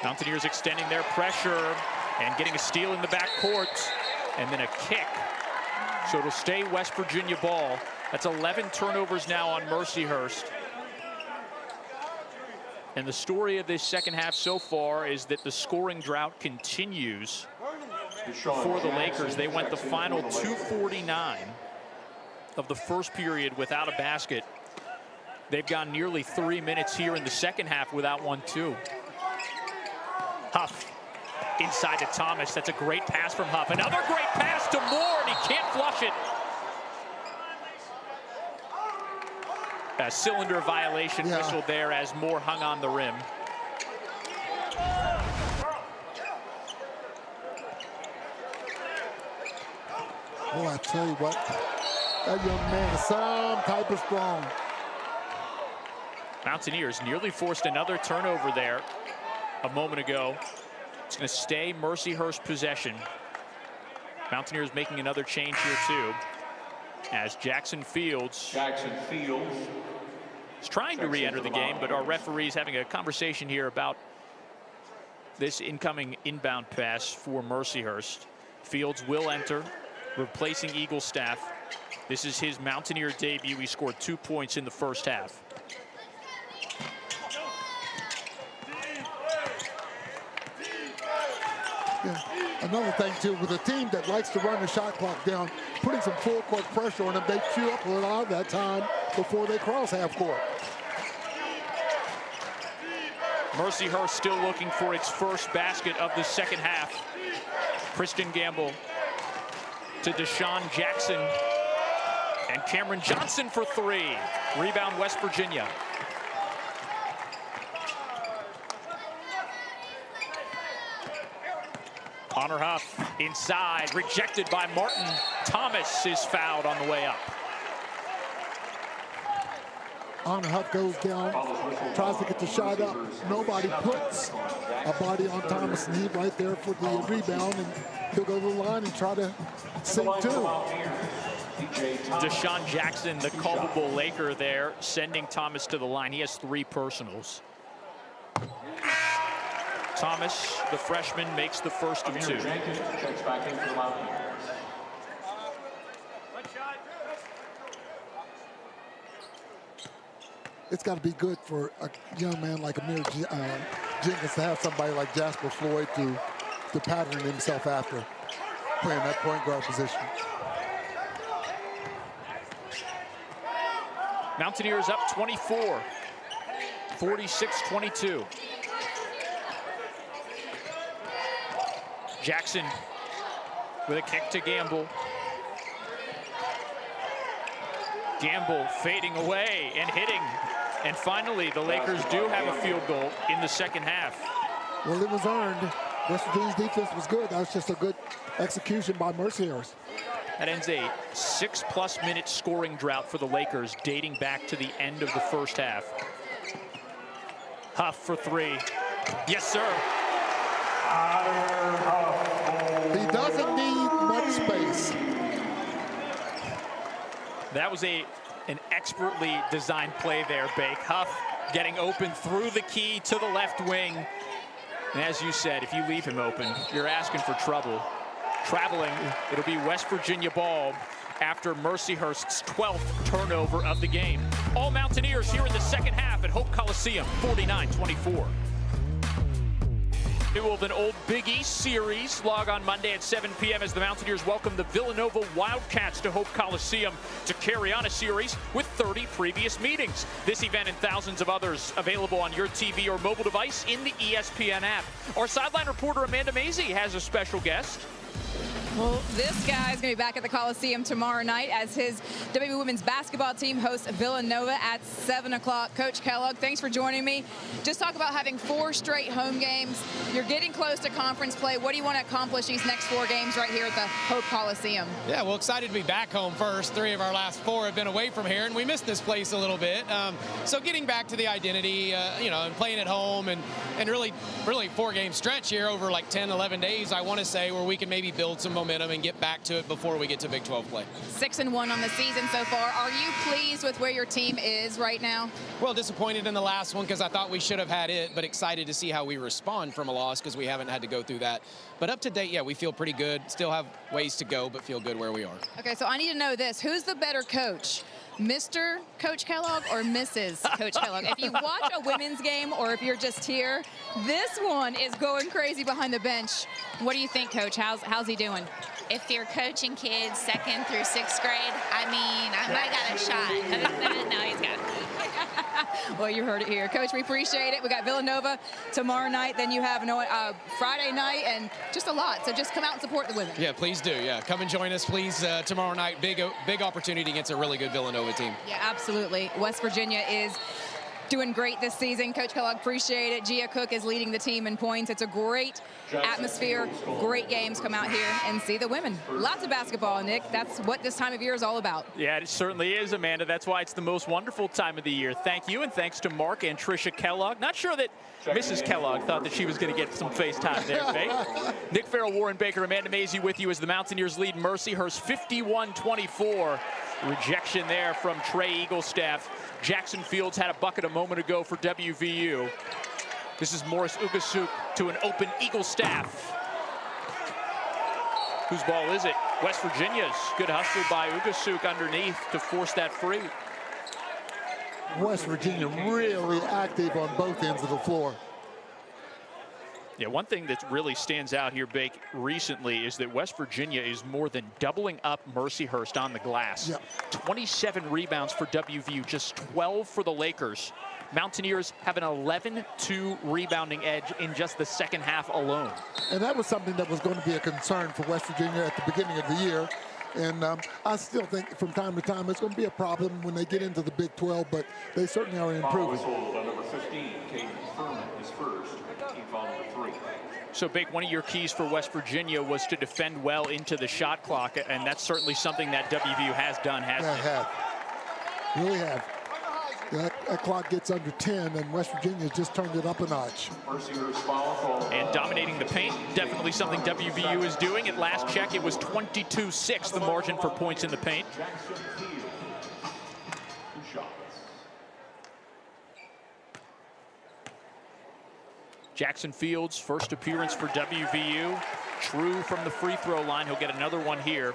Mountaineers extending their pressure and getting a steal in the backcourt, and then a kick. So it'll stay West Virginia ball. That's 11 turnovers now on Mercyhurst. And the story of this second half so far is that the scoring drought continues for the Lakers. They went the final 2:49 of the first period without a basket. They've gone nearly 3 minutes here in the second half without one, too. Huff inside to Thomas. That's a great pass from Huff. Another great pass to Moore, and he can't flush it. A cylinder violation whistled there as Moore hung on the rim. Well, I tell you what, that young man is some type of strong. Mountaineers nearly forced another turnover there a moment ago. It's going to stay Mercyhurst possession. Mountaineers making another change here too, as Jackson Fields is trying to re-enter the game, but our referee's having a conversation here about this incoming inbound pass for Mercyhurst. Fields will enter, replacing Eaglestaff. This is his Mountaineer debut. He scored 2 points in the first half. Yeah. Another thing, too, with a team that likes to run the shot clock down, putting some full court pressure on them, they chew up a lot of that time before they cross half court. Mercyhurst still looking for its first basket of the second half. Kristen Gamble to Deshaun Jackson. And Cameron Johnson for three. Rebound, West Virginia. Honor Huff inside, rejected by Martin. Thomas is fouled on the way up. Honor Huff goes down, tries to get the shot up. Nobody puts a body on Thomas, and he's right there for the rebound, and he'll go to the line and try to sink two. Deshaun Jackson, the culpable Laker there, sending Thomas to the line. He has 3 personals. Thomas, the freshman, makes the first of 2. Checks back in for the Mountaineers. It's got to be good for a young man like Amir Jenkins to have somebody like Jasper Floyd to pattern himself after playing that point guard position. Mountaineers up 24, 46-22. Jackson with a kick to Gamble. Gamble fading away and hitting. And finally, the Lakers do have a field goal in the second half. Well, it was earned. West Virginia's defense was good. That was just a good execution by Mercyhurst. That ends a 6+ minute scoring drought for the Lakers, dating back to the end of the first half. Huff for 3. Yes, sir. He doesn't need much space. That was an expertly designed play there, Bake. Huff getting open through the key to the left wing. And as you said, if you leave him open, you're asking for trouble. Traveling, it'll be West Virginia ball after Mercyhurst's 12th turnover of the game. All Mountaineers here in the second half at Hope Coliseum, 49-24. New of an old Big East series. Log on Monday at 7 p.m. as the Mountaineers welcome the Villanova Wildcats to Hope Coliseum to carry on a series with 30 previous meetings. This event and thousands of others available on your TV or mobile device in the ESPN app. Our sideline reporter Amanda Mazey has a special guest. Well, this guy is going to be back at the Coliseum tomorrow night as his WV women's basketball team hosts Villanova at 7 o'clock. Coach Kellogg, thanks for joining me. Just talk about having 4 straight home games. You're getting close to conference play. What do you want to accomplish these next 4 games right here at the Hope Coliseum? Yeah, well, excited to be back home first. 3 of our last 4 have been away from here, and we missed this place a little bit. So getting back to the identity, and playing at home and really 4-game stretch here over like 10, 11 days, I want to say, where we can maybe build some momentum and get back to it before we get to Big 12 play. 6-1 on the season so far. Are you pleased with where your team is right now? Well, disappointed in the last one because I thought we should have had it, but excited to see how we respond from a loss because we haven't had to go through that. But up to date, yeah, we feel pretty good. Still have ways to go, but feel good where we are. Okay, so I need to know this. Who's the better coach? Mr. Coach Kellogg or Mrs. Coach Kellogg? If you watch a women's game or if you're just here, this one is going crazy behind the bench. What do you think, Coach? How's he doing? If you're coaching kids 2nd through 6th grade, I mean, I might got a shot. Other than that, no, he's got it. Well, you heard it here. Coach, we appreciate it. We got Villanova tomorrow night. Then you have Friday night and just a lot. So just come out and support the women. Yeah, please do. Yeah, come and join us, please, tomorrow night. Big opportunity against a really good Villanova team. Yeah, absolutely. West Virginia is doing great this season. Coach Kellogg, appreciate it. Gia Cook is leading the team in points. It's a great atmosphere, great games. Come out here and see the women. Lots of basketball, Nick. That's what this time of year is all about. Yeah, it certainly is, Amanda. That's why it's the most wonderful time of the year. Thank you, and thanks to Mark and Tricia Kellogg. Not sure that Mrs. Kellogg thought that she was going to get some face time there, Faye. Nick Farrell, Warren Baker, Amanda Mazey with you as the Mountaineers lead Mercyhurst 51-24. Rejection there from Trey Eaglestaff. Jackson Fields had a bucket a moment ago for WVU. This is Morris Ugasuk to an open Eaglestaff. Whose ball is it? West Virginia's. Good hustle by Ugasuk underneath to force that free. West Virginia really active on both ends of the floor. Yeah, one thing that really stands out here, Bake, recently is that West Virginia is more than doubling up Mercyhurst on the glass. Yep. 27 rebounds for WVU, just 12 for the Lakers. Mountaineers have an 11-2 rebounding edge in just the second half alone. And that was something that was going to be a concern for West Virginia at the beginning of the year. And I still think from time to time it's going to be a problem when they get into the Big 12, but they certainly are improving. Number 15, Caden Furman is first. Team foul number 3. So, Bake, one of your keys for West Virginia was to defend well into the shot clock, and that's certainly something that WVU has done, hasn't it? Have. Really have. That clock gets under 10, and West Virginia just turned it up a notch. And dominating the paint, definitely something WVU is doing. At last check, it was 22-6, the margin for points in the paint. Jackson Fields, first appearance for WVU. True from the free throw line. He'll get another one here.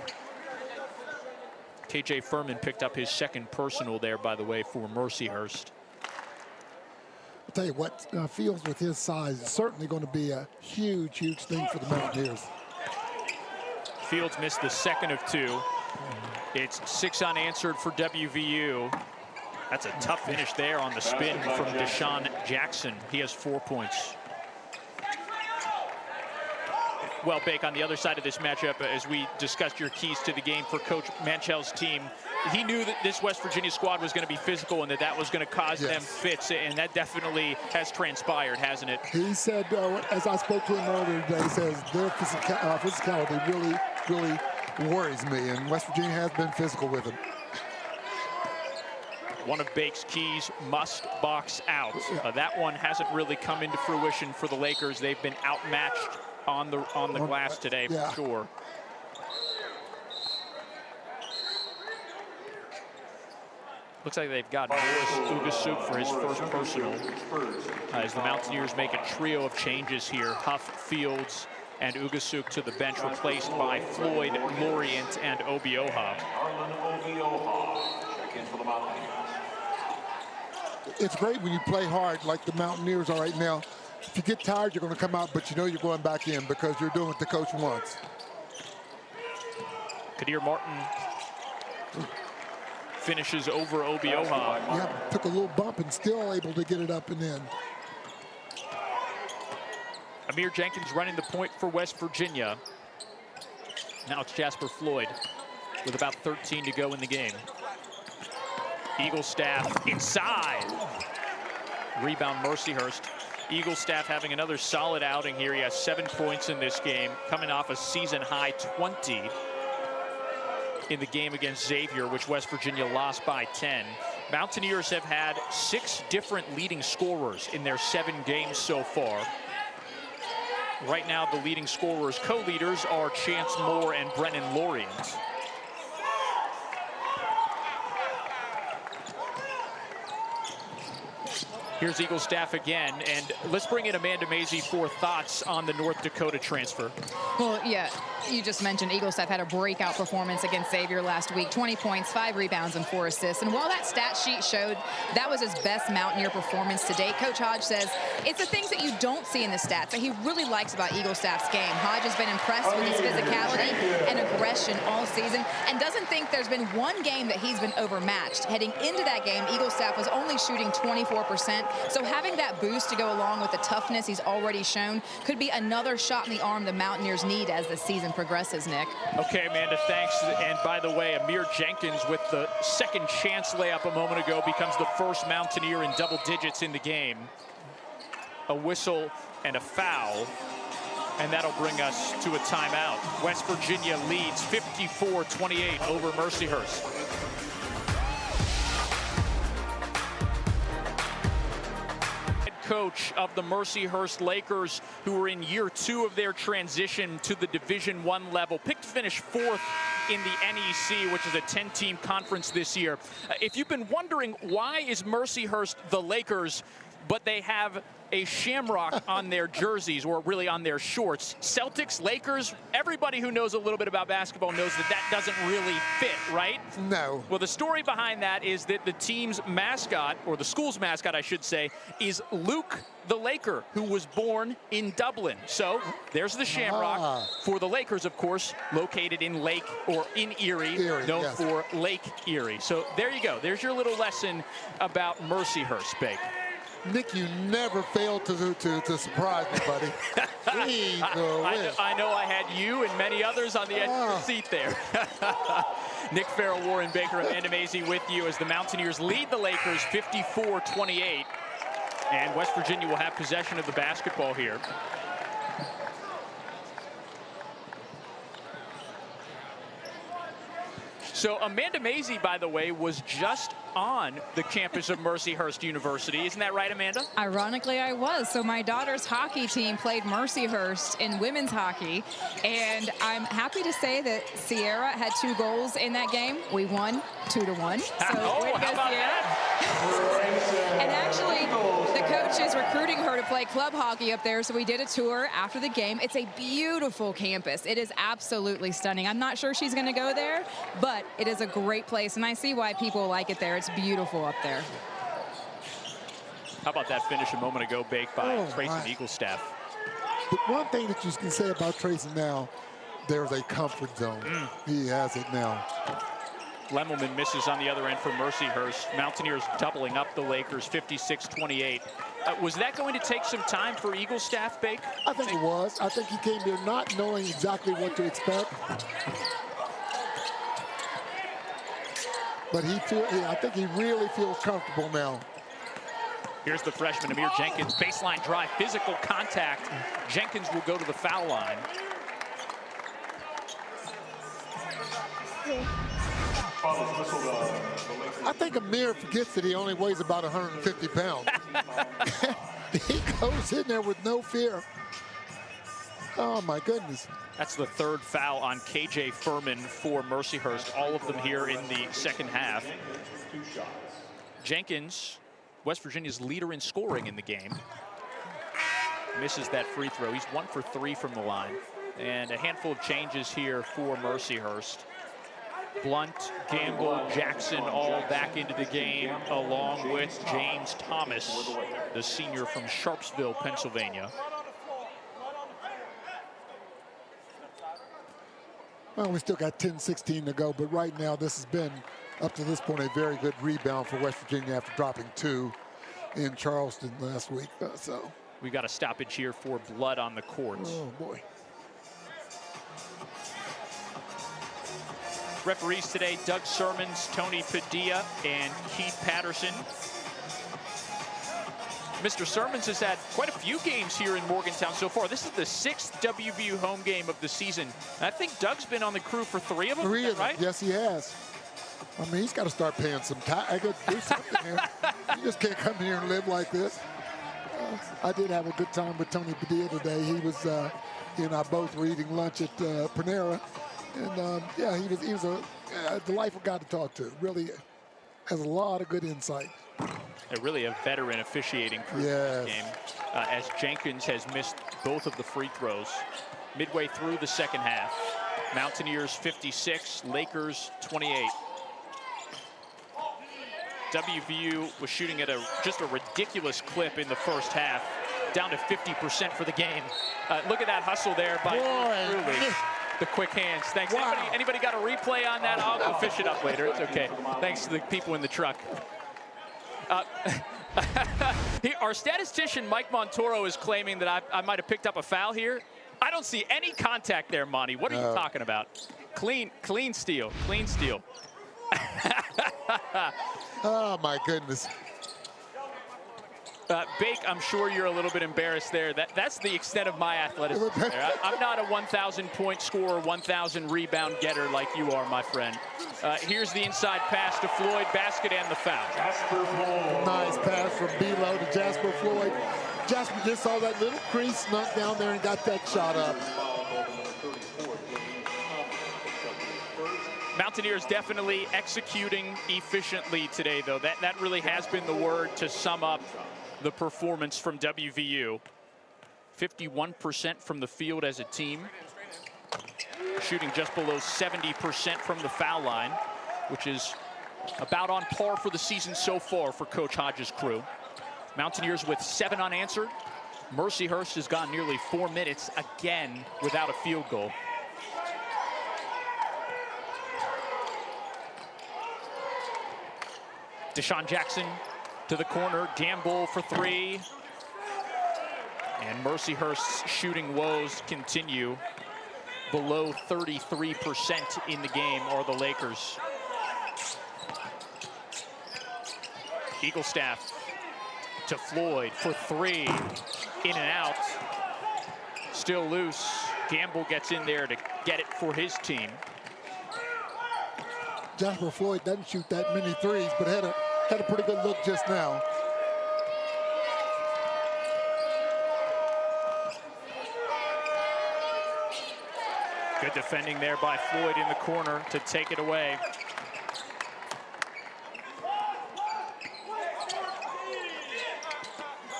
KJ Furman picked up his second personal there, by the way, for Mercyhurst. I'll tell you what, Fields with his size is certainly going to be a huge, huge thing for the Mountaineers. Fields missed the second of 2. It's 6 unanswered for WVU. That's a tough finish there on the spin from Deshaun Jackson. He has 4 points. Well, Bake, on the other side of this matchup, as we discussed your keys to the game for Coach Manchel's team, he knew that this West Virginia squad was going to be physical and that was going to cause them fits, and that definitely has transpired, hasn't it? He said, as I spoke to him earlier today, he says their physicality really, really worries me, and West Virginia has been physical with him. One of Bake's keys, must box out. That one hasn't really come into fruition for the Lakers. They've been outmatched on the glass today, for sure. Looks like they've got Ugasuk for his first personal. As the Mountaineers make a trio of changes here. Huff, Fields, and Ugasuk to the bench, replaced by Floyd, Lorient, and Obioha. It's great when you play hard like the Mountaineers are right now. If you get tired, you're going to come out, but you know you're going back in because you're doing what the coach wants. Kadir Martin finishes over Obioha. Yeah, took a little bump and still able to get it up and in. Amir Jenkins running the point for West Virginia. Now it's Jasper Floyd with about 13 to go in the game. Eagle staff inside. Rebound Mercyhurst. Eagle staff having another solid outing here. He has 7 points in this game, coming off a season high 20 in the game against Xavier, which West Virginia lost by 10. Mountaineers have had 6 different leading scorers in their 7 games so far. Right now, the leading scorers, co-leaders, are Chance Moore and Brennan Lorient. Here's Eagle staff again, and let's bring in Amanda Mazey for thoughts on the North Dakota transfer. Well, yeah, you just mentioned Eagle staff had a breakout performance against Xavier last week. 20 points, 5 rebounds, and 4 assists. And while that stat sheet showed that was his best Mountaineer performance to date, Coach Hodge says it's the things that you don't see in the stats that he really likes about Eagle staff's game. Hodge has been impressed with his physicality and aggression all season and doesn't think there's been one game that he's been overmatched. Heading into that game, Eagle staff was only shooting 24%. So having that boost to go along with the toughness he's already shown could be another shot in the arm the Mountaineers need as the season progresses, Nick. Okay, Amanda, thanks. And by the way, Amir Jenkins with the second chance layup a moment ago becomes the first Mountaineer in double digits in the game. A whistle and a foul, and that'll bring us to a timeout. West Virginia leads 54-28 over Mercyhurst. Coach of the Mercyhurst Lakers, who are in year 2 of their transition to the Division I level, picked to finish 4th in the NEC, which is a 10-team conference this year. If you've been wondering why is Mercyhurst the Lakers, but they have a shamrock on their jerseys, or really on their shorts. Celtics, Lakers, everybody who knows a little bit about basketball knows that that doesn't really fit, right? No. Well, the story behind that is that the team's mascot, or the school's mascot, I should say, is Luke the Laker, who was born in Dublin. So there's the shamrock for the Lakers, of course, located in Erie, known for Lake Erie. So there you go. There's your little lesson about Mercyhurst, Bake. Nick, you never fail to surprise me, buddy. I know I had you and many others on the edge of your seat there. Nick Farrell, Warren Baker, Amanda Mazey with you as the Mountaineers lead the Lakers 54-28. And West Virginia will have possession of the basketball here. So Amanda Mazey, by the way, was just on the campus of Mercyhurst University. Isn't that right, Amanda? Ironically, I was. So my daughter's hockey team played Mercyhurst in women's hockey. And I'm happy to say that Sierra had 2 goals in that game. We won 2-1. So way to go, Sierra. And actually, the coach is recruiting her to play club hockey up there. So we did a tour after the game. It's a beautiful campus. It is absolutely stunning. I'm not sure she's going to go there, but it is a great place. And I see why people like it there. It's beautiful up there. How about that finish a moment ago, Bake, by Trayson Eaglestaff? The one thing that you can say about Trayson now, there's a comfort zone. He has it now. Lemmelman misses on the other end for Mercyhurst. Mountaineers doubling up the Lakers 56-28. Was that going to take some time for Eaglestaff, Bake? I think it was. I think he came here not knowing exactly what to expect. But I think he really feels comfortable now. Here's the freshman, Amir Jenkins. Baseline drive, physical contact. Jenkins will go to the foul line. I think Amir forgets that he only weighs about 150 pounds. He goes in there with no fear. Oh, my goodness. That's the 3rd foul on KJ Furman for Mercyhurst, all of them here in the second half. Jenkins, West Virginia's leader in scoring in the game, misses that free throw. He's 1 for 3 from the line. And a handful of changes here for Mercyhurst. Blunt, Gamble, Jackson all back into the game, along with James Thomas, the senior from Sharpsville, Pennsylvania. Well, we still got 10-16 to go, but right now this has been, up to this point, a very good rebound for West Virginia after dropping 2 in Charleston last week. So we got a stoppage here for blood on the court. Oh, boy. Referees today, Doug Sermons, Tony Padilla, and Keith Patterson. Mr. Sermons has had quite a few games here in Morgantown so far. This is the 6th WVU home game of the season. And I think Doug's been on the crew for 3 of them, right? Yes, he has. I mean, he's got to start paying some time. I got to do something here. You just can't come here and live like this. I did have a good time with Tony Padilla today. He was, he and I both were eating lunch at Panera. And, yeah, he was a delightful guy to talk to. Really has a lot of good insight. Really a veteran officiating crew in this game, as Jenkins has missed both of the free throws midway through the second half. Mountaineers 56, Lakers 28. WVU was shooting at just a ridiculous clip in the first half, down to 50% for the game. Look at that hustle there by Truly. The quick hands. Thanks. Wow. Anybody got a replay on that? I'll go fish it up later. It's okay. Thanks to the people in the truck. Our statistician, Mike Montoro, is claiming that I might have picked up a foul here. I don't see any contact there, Monty. What are you talking about? Clean steal. Clean steal. Oh, my goodness. Bake, I'm sure you're a little bit embarrassed there. That's the extent of my athleticism there. I'm not a 1,000-point scorer, 1,000 rebound getter like you are, my friend. Here's the inside pass to Floyd, basket and the foul. Nice pass from Belo to Jasper Floyd. Jasper just saw that little crease, snuck down there and got that shot up. Mountaineers definitely executing efficiently today, though. That really has been the word to sum up the performance from WVU. 51% from the field as a team. Shooting just below 70% from the foul line, which is about on par for the season so far for Coach Hodges' crew. Mountaineers with 7 unanswered. Mercyhurst has gone nearly 4 minutes again without a field goal. Deshaun Jackson to the corner, gamble for 3. And Mercyhurst's shooting woes continue. Below 33% in the game are the Lakers. Eaglestaff to Floyd for 3. In and out. Still loose. Gamble gets in there to get it for his team. Jasper Floyd doesn't shoot that many threes, but had a pretty good look just now. Good defending there by Floyd in the corner to take it away.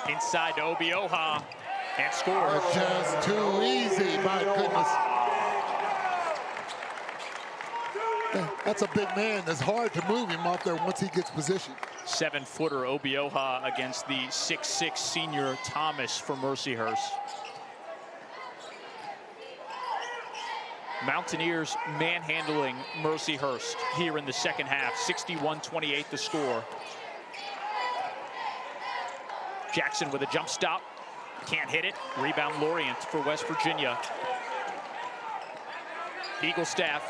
Inside to Obioha and scores. Just too easy, my goodness. That's a big man. It's hard to move him off there once he gets positioned. 7-footer Obioha against the 6'6" senior Thomas for Mercyhurst. Mountaineers manhandling Mercyhurst here in the second half. 61-28 the score. Jackson with a jump stop. Can't hit it. Rebound Lorient for West Virginia. Eaglestaff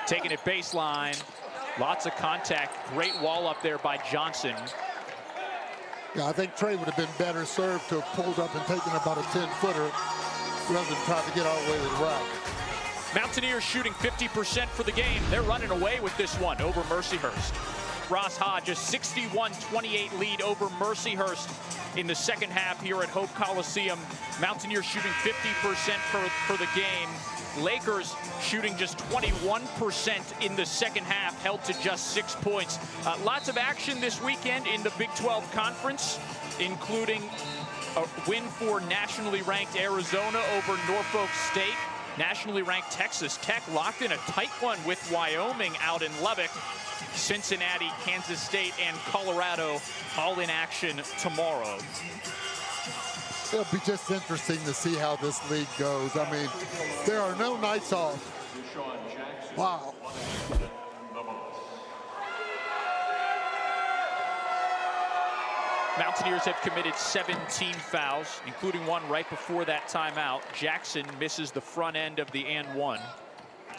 taking it baseline. Lots of contact. Great wall up there by Johnson. Yeah, I think Trey would have been better served to have pulled up and taken about a 10-footer rather than try to get all the way to the rack. Mountaineers shooting 50% for the game. They're running away with this one over Mercyhurst. Ross Hodge, a 61-28 lead over Mercyhurst in the second half here at Hope Coliseum. Mountaineers shooting 50% for the game. Lakers shooting just 21% in the second half, held to just 6 points. Lots of action this weekend in the Big 12 Conference, including a win for nationally ranked Arizona over Norfolk State. Nationally ranked Texas Tech locked in a tight one with Wyoming out in Lubbock. Cincinnati, Kansas State, and Colorado all in action tomorrow. It'll be just interesting to see how this league goes. I mean, there are no nights off. Wow. Mountaineers have committed 17 fouls, including one right before that timeout. Jackson misses the front end of the and one.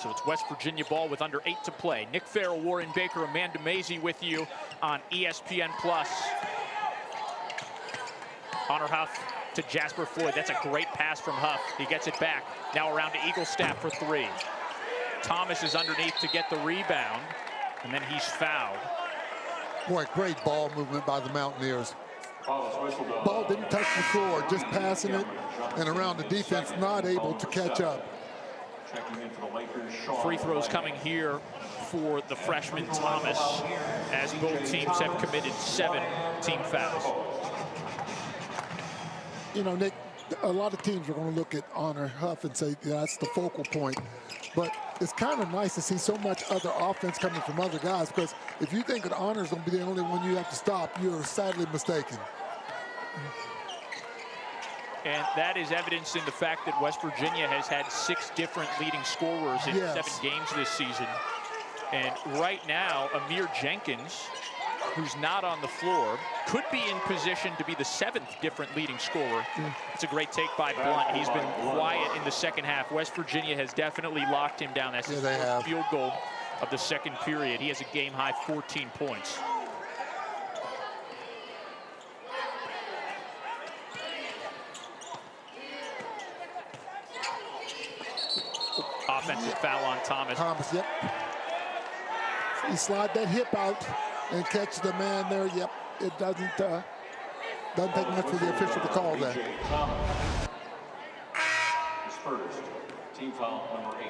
So it's West Virginia ball with under 8 to play. Nick Farrell, Warren Baker, Amanda Mazey with you on ESPN+. Honor Huff to Jasper Floyd. That's a great pass from Huff. He gets it back. Now around to Eaglestaff for 3. Thomas is underneath to get the rebound, and then he's fouled. Boy, great ball movement by the Mountaineers. Ball didn't touch the floor, just passing it, and around the defense, not able to catch up. Free throws coming here for the freshman Thomas, as both teams have committed 7 team fouls. You know, Nick, a lot of teams are going to look at Honor Huff and say that's the focal point. But it's kind of nice to see so much other offense coming from other guys, because if you think that Honor is going to be the only one you have to stop, you're sadly mistaken. And that is evidenced in the fact that West Virginia has had 6 different leading scorers in 7 games this season. And right now, Amir Jenkins, who's not on the floor, could be in position to be the 7th different leading scorer. It's a great take by Blunt. He's been quiet in the second half. West Virginia has definitely locked him down. That's his first field goal of the second period. He has a game-high 14 points. Offensive foul on Thomas. Thomas, yep. He slide that hip out and catch the man there. Yep, it doesn't take much for the official to call that. His first team foul number 8.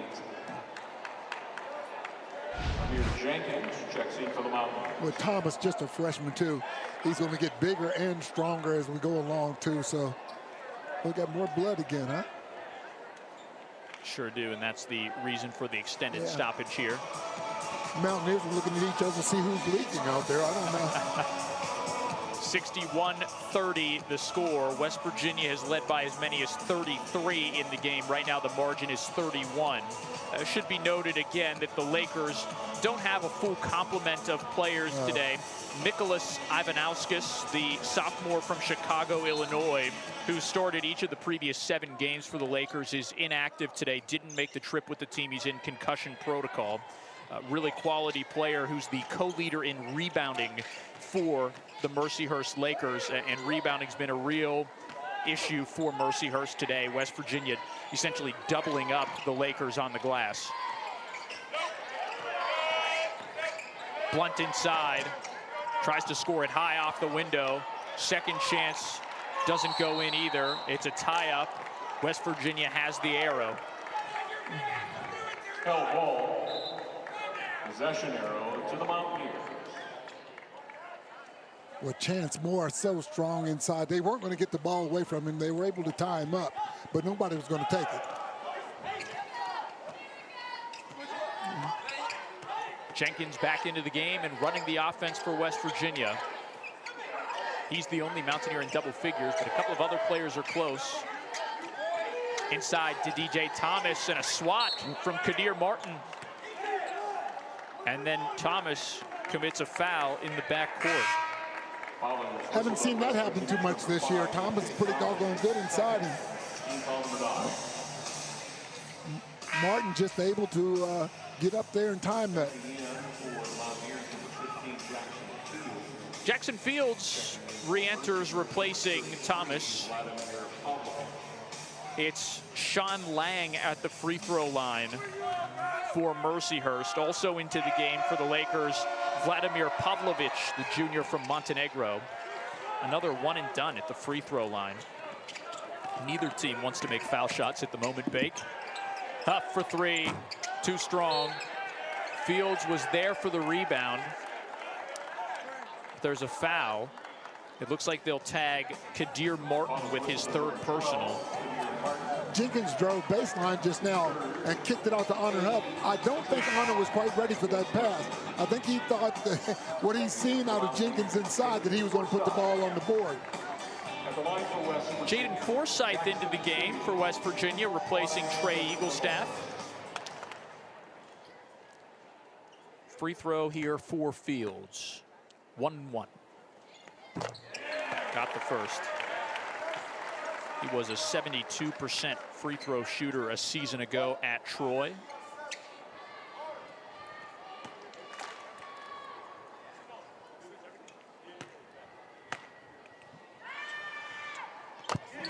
Amir Jenkins checks in for the Mountain. Well, Thomas, just a freshman, too. He's going to get bigger and stronger as we go along, too. So we got more blood again, huh? Sure do, and that's the reason for the extended stoppage here. Mountaineers are looking at each other to see who's leaking out there. I don't know. 61-30 the score. West Virginia has led by as many as 33 in the game. Right now the margin is 31. Should be noted again that the Lakers don't have a full complement of players today. Mikolas Ivanauskas, the sophomore from Chicago, Illinois, who started each of the previous 7 games for the Lakers, is inactive today. Didn't make the trip with the team. He's in concussion protocol. Really quality player who's the co-leader in rebounding for the Mercyhurst Lakers, and rebounding's been a real issue for Mercyhurst today. West Virginia essentially doubling up the Lakers on the glass. Blunt inside, tries to score it high off the window. Second chance doesn't go in either. It's a tie-up. West Virginia has the arrow. Held ball. Possession arrow to the Mountaineers. Well, Chance Moore so strong inside. They weren't going to get the ball away from him. They were able to tie him up, but nobody was going to take it. Jenkins back into the game and running the offense for West Virginia. He's the only Mountaineer in double figures, but a couple of other players are close. Inside to DJ Thomas, and a swat from Kadir Martin. And then Thomas commits a foul in the backcourt. Haven't seen that happen too much this year. Thomas is pretty doggone good inside. And Martin just able to get up there and time that. Jackson Fields re-enters, replacing Thomas. It's Sean Lang at the free throw line for Mercyhurst. Also into the game for the Lakers, Vladimir Pavlovich, the junior from Montenegro. Another one and done at the free throw line. Neither team wants to make foul shots at the moment, Bake. Up for three, too strong. Fields was there for the rebound. There's a foul. It looks like they'll tag Kadir Martin with his 3rd personal. Jenkins drove baseline just now and kicked it out to Honor Hubb. I don't think Honor was quite ready for that pass. I think he thought that what he's seen out of Jenkins inside, that he was going to put the ball on the board. Jaden Forsythe into the game for West Virginia, replacing Trey Eaglestaff. Free throw here for Fields. 1-1. Got the first. He was a 72% free throw shooter a season ago at Troy.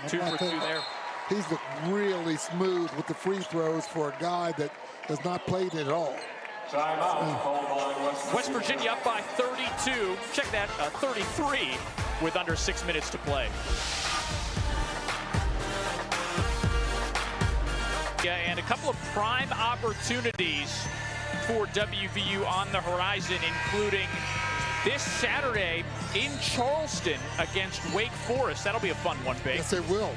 Two for two there. He's looked really smooth with the free throws for a guy that has not played at all. West Virginia up by 32. Check that, 33 with under 6 minutes to play. Yeah, and a couple of prime opportunities for WVU on the horizon, including this Saturday in Charleston against Wake Forest. That'll be a fun one, Bake. Yes, it will.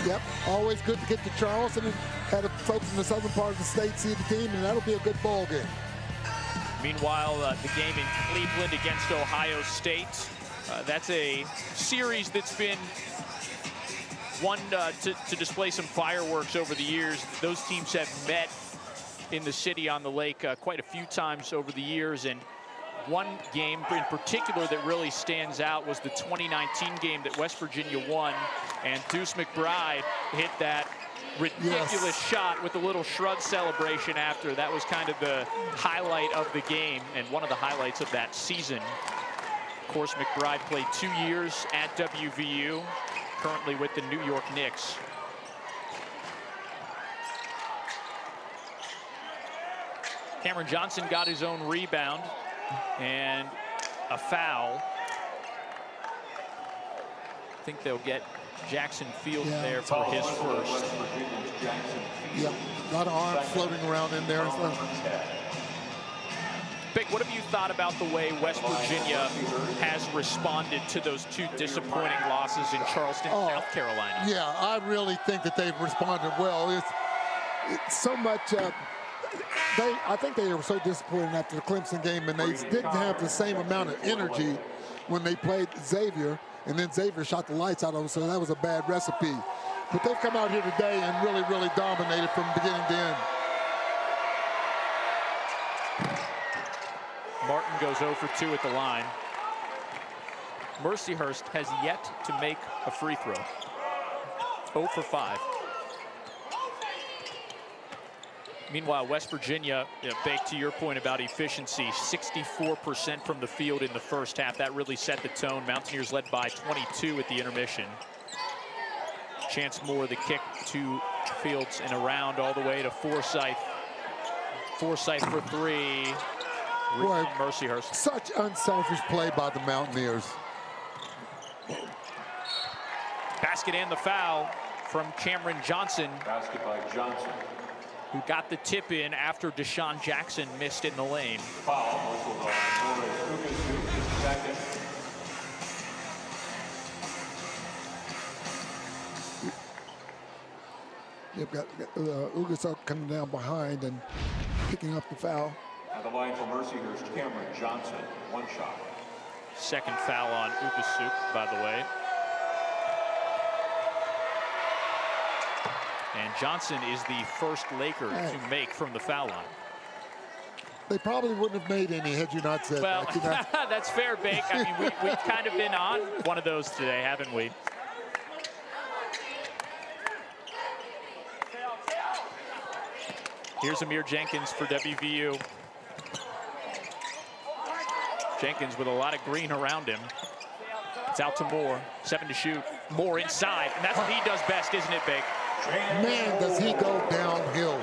Yep, always good to get to Charleston and have the folks in the southern part of the state see the team, and that'll be a good ball game. Meanwhile, the game in Cleveland against Ohio State. That's a series that's been one to display some fireworks over the years. Those teams have met in the city on the lake quite a few times over the years, and one game in particular that really stands out was the 2019 game that West Virginia won, and Deuce McBride hit that ridiculous shot with a little shrug celebration after. That was kind of the highlight of the game and one of the highlights of that season. Of course, McBride played 2 years at WVU, currently with the New York Knicks. Cameron Johnson got his own rebound and a foul. I think they'll get Jackson Fields there for his first. Yep, a lot of arms floating around in there. Vic, what have you thought about the way West Virginia has responded to those two disappointing losses in Charleston, South Carolina? Yeah, I really think that they've responded well. It's so much. I think they were so disappointed after the Clemson game, and they didn't have the same amount of energy when they played Xavier, and then Xavier shot the lights out of them, so that was a bad recipe. But they've come out here today and really, really dominated from beginning to end. Martin goes 0 for 2 at the line. Mercyhurst has yet to make a free throw. 0 for 5. Meanwhile, West Virginia, Bake, to your point about efficiency, 64% from the field in the first half. That really set the tone. Mountaineers led by 22 at the intermission. Chance Moore, the kick to Fields and around all the way to Forsythe. Forsythe for 3. Boy, Mercyhurst. Such unselfish play by the Mountaineers. Basket and the foul from Cameron Johnson. Basket by Johnson. Who got the tip in after Deshaun Jackson missed in the lane. Foul, whistled on Ugasu, second. You've got Ugasu coming down behind and picking up the foul. At the line for Mercyhurst, Cameron Johnson, 1 shot. Second foul on Ugasu, by the way. And Johnson is the first Laker to make from the foul line. They probably wouldn't have made any had you not said well, that. You know? That's fair, Bake. I mean, we've kind of been on one of those today, haven't we? Here's Amir Jenkins for WVU. Jenkins with a lot of green around him. It's out to Moore. 7 to shoot. Moore inside. And that's what he does best, isn't it, Bake? Man, does he go downhill.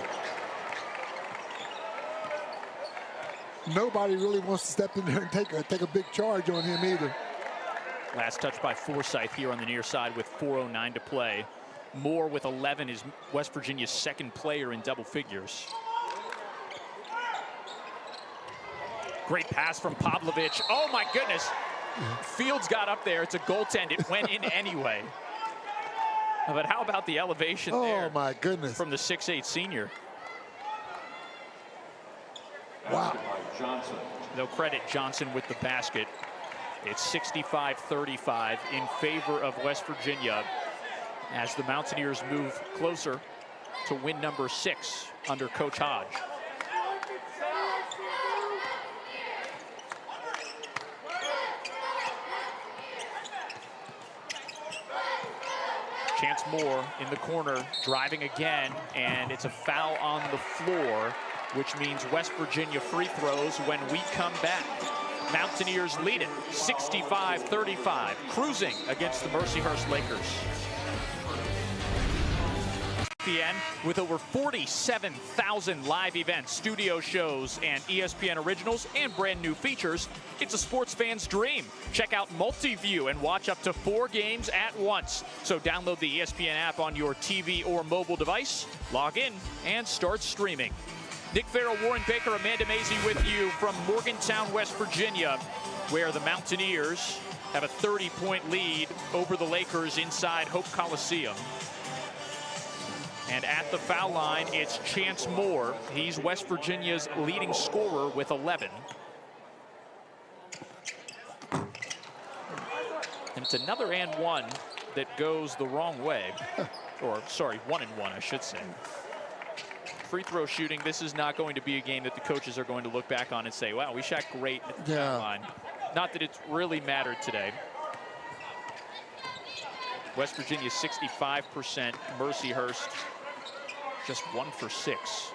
Nobody really wants to step in there and take a big charge on him either. Last touch by Forsythe here on the near side with 4:09 to play. Moore with 11 is West Virginia's second player in double figures. Great pass from Pavlovich. Oh my goodness. Fields got up there. It's a goaltend. It went in anyway. But how about the elevation there? Oh my goodness. From the 6'8" senior. Wow. Johnson. They'll credit Johnson with the basket. It's 65-35 in favor of West Virginia as the Mountaineers move closer to win number 6 under Coach Hodge. Chance Moore in the corner, driving again, and it's a foul on the floor, which means West Virginia free throws when we come back. Mountaineers lead it, 65-35, cruising against the Mercyhurst Lakers. ESPN with over 47,000 live events, studio shows, and ESPN originals and brand new features. It's a sports fan's dream. Check out Multiview and watch up to 4 games at once. So download the ESPN app on your TV or mobile device, log in, and start streaming. Nick Farrell, Warren Baker, Amanda Mazey with you from Morgantown, West Virginia, where the Mountaineers have a 30-point lead over the Lakers inside Hope Coliseum. And at the foul line, it's Chance Moore. He's West Virginia's leading scorer with 11. And it's another and 1 that goes the wrong way. Or, sorry, 1 and 1, I should say. Free throw shooting, this is not going to be a game that the coaches are going to look back on and say, wow, we shot great at the foul line. Not that it's really mattered today. West Virginia 65%, Mercyhurst just 1 for 6.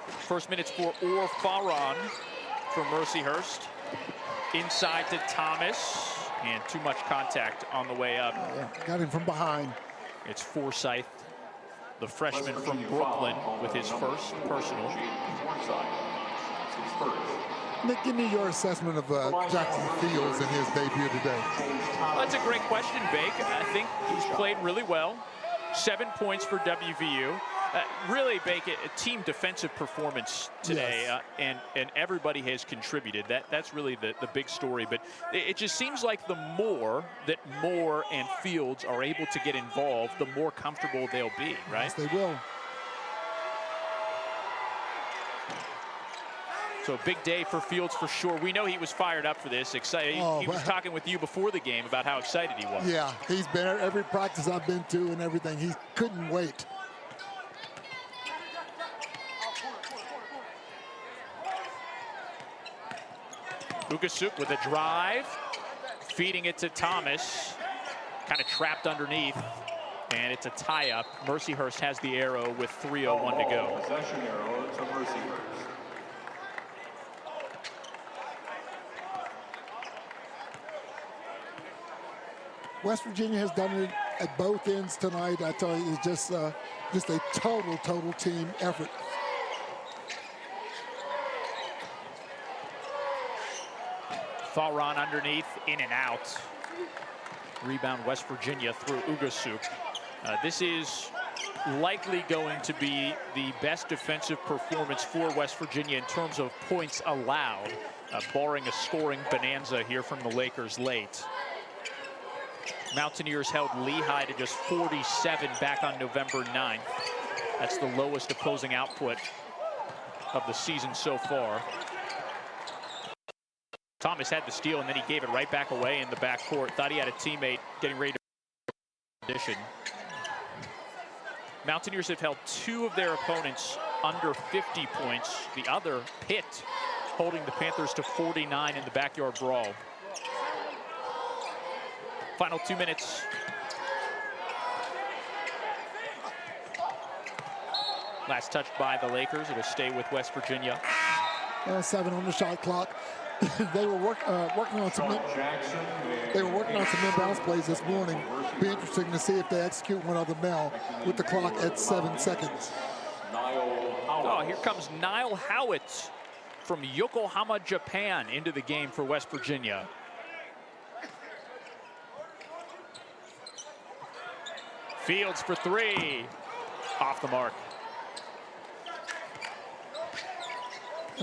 First minutes for Orr Farron for Mercyhurst. Inside to Thomas, and too much contact on the way up. Got him from behind. It's Forsythe, the freshman from Brooklyn, with his first personal. Nick, give me your assessment of Jackson Fields in his debut today. Well, that's a great question, Bake. I think he's played really well. 7 points for WVU. Really, Bacon, a team defensive performance today, Yes. and everybody has contributed. That's really the big story. But it just seems like the more that Moore and Fields are able to get involved, the more comfortable they'll be, right? Yes, they will. So a big day for Fields for sure. We know he was fired up for this. Excited. Oh, he was talking with you before the game about how excited he was. Yeah, he's been at every practice I've been to and everything. He couldn't wait. Ugasuk with a drive, feeding it to Thomas, kind of trapped underneath, and it's a tie-up. Mercyhurst has the arrow with 3:01 to go. Possession arrow to Mercyhurst. West Virginia has done it at both ends tonight. I tell you, it's just a total team effort. Falron underneath, in and out. Rebound West Virginia through Ugasuk. This is likely going to be the best defensive performance for West Virginia in terms of points allowed, barring a scoring bonanza here from the Lakers late. Mountaineers held Lehigh to just 47 back on November 9th. That's the lowest opposing output of the season so far. Thomas had the steal, and then he gave it right back away in the backcourt. Thought he had a teammate getting ready to position. Mountaineers have held 2 of their opponents under 50 points. The other, Pitt, holding the Panthers to 49 in the backyard brawl. Final 2 minutes. Last touch by the Lakers. It'll stay with West Virginia. 7 on the shot clock. They were working on some. They were working on some inbounds plays this morning. Be interesting to see if they execute one of them now with the clock at 7 seconds. Oh, here comes Niall Howitt from Yokohama, Japan, into the game for West Virginia. Fields for 3, off the mark.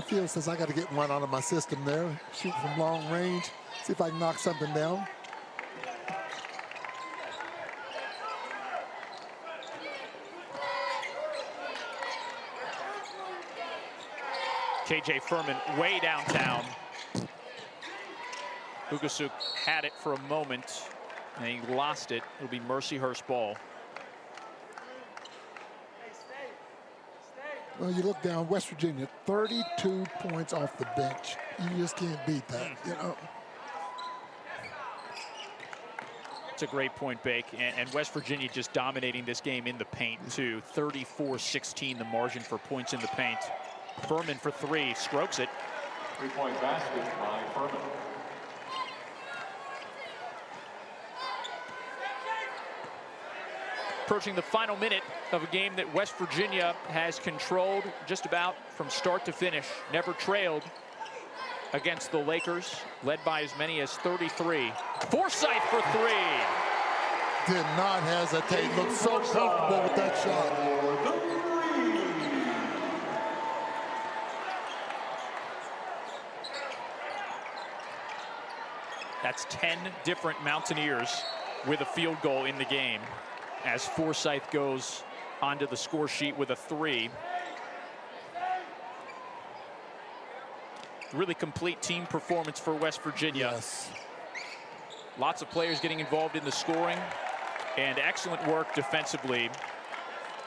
Fields says, I got to get one out of my system there. Shoot from long range, see if I can knock something down. KJ Furman way downtown. Ugasuk had it for a moment, and he lost it. It'll be Mercyhurst ball. Well, you look down, West Virginia, 32 points off the bench. You just can't beat that, you know. It's a great point, Bake. And West Virginia just dominating this game in the paint, too. 34-16, the margin for points in the paint. Furman for 3, strokes it. 3-point basket by Furman. Approaching the final minute of a game that West Virginia has controlled just about from start to finish. Never trailed against the Lakers, led by as many as 33. Forsythe for 3. Did not hesitate, looked so comfortable with that shot. That's 10 different Mountaineers with a field goal in the game, as Forsythe goes onto the score sheet with a 3. Really complete team performance for West Virginia. Yes. Lots of players getting involved in the scoring, and excellent work defensively.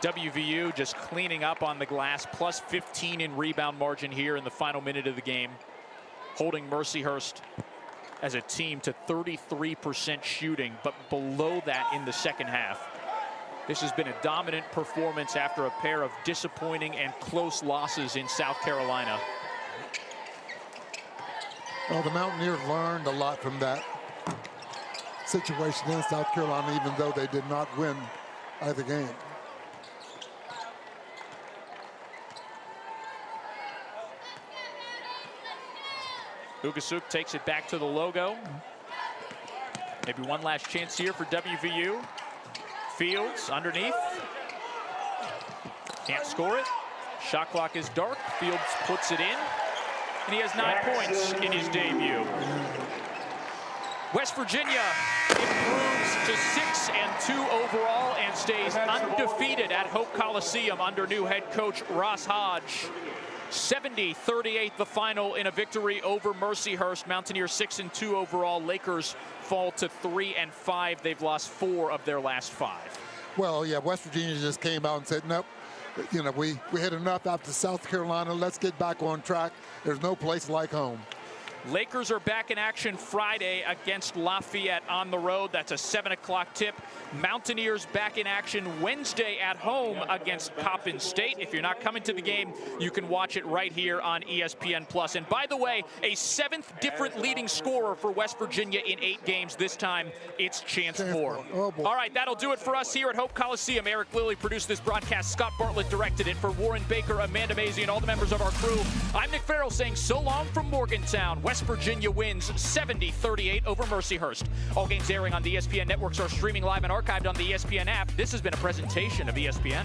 WVU just cleaning up on the glass, plus 15 in rebound margin here in the final minute of the game, holding Mercyhurst as a team to 33% shooting, but below that in the second half. This has been a dominant performance after a pair of disappointing and close losses in South Carolina. Well, the Mountaineers learned a lot from that situation in South Carolina, even though they did not win either game. Ugasuk takes it back to the logo. Maybe one last chance here for WVU. Fields underneath. Can't score it. Shot clock is dark. Fields puts it in. And he has 9 points in his debut. West Virginia improves to 6-2 overall and stays undefeated at Hope Coliseum under new head coach Ross Hodge. 70-38 the final in a victory over Mercyhurst. Mountaineers 6-2 overall. Lakers fall to 3-5. They've lost 4 of their last 5. Well, yeah, West Virginia just came out and said, nope, you know, we had enough after South Carolina. Let's get back on track. There's no place like home. Lakers are back in action Friday against Lafayette on the road. That's a 7 o'clock tip. Mountaineers back in action Wednesday at home against Coppin State. If you're not coming to the game, you can watch it right here on ESPN+. And by the way, a 7th different leading scorer for West Virginia in 8 games. This time, it's Chance Moore. Oh, boy. All right, that'll do it for us here at Hope Coliseum. Eric Lilly produced this broadcast. Scott Bartlett directed it. For Warren Baker, Amanda Mazey, and all the members of our crew, I'm Nick Farrell saying so long from Morgantown. West Virginia wins 70-38 over Mercyhurst. All games airing on the ESPN networks are streaming live and archived on the ESPN app. This has been a presentation of ESPN.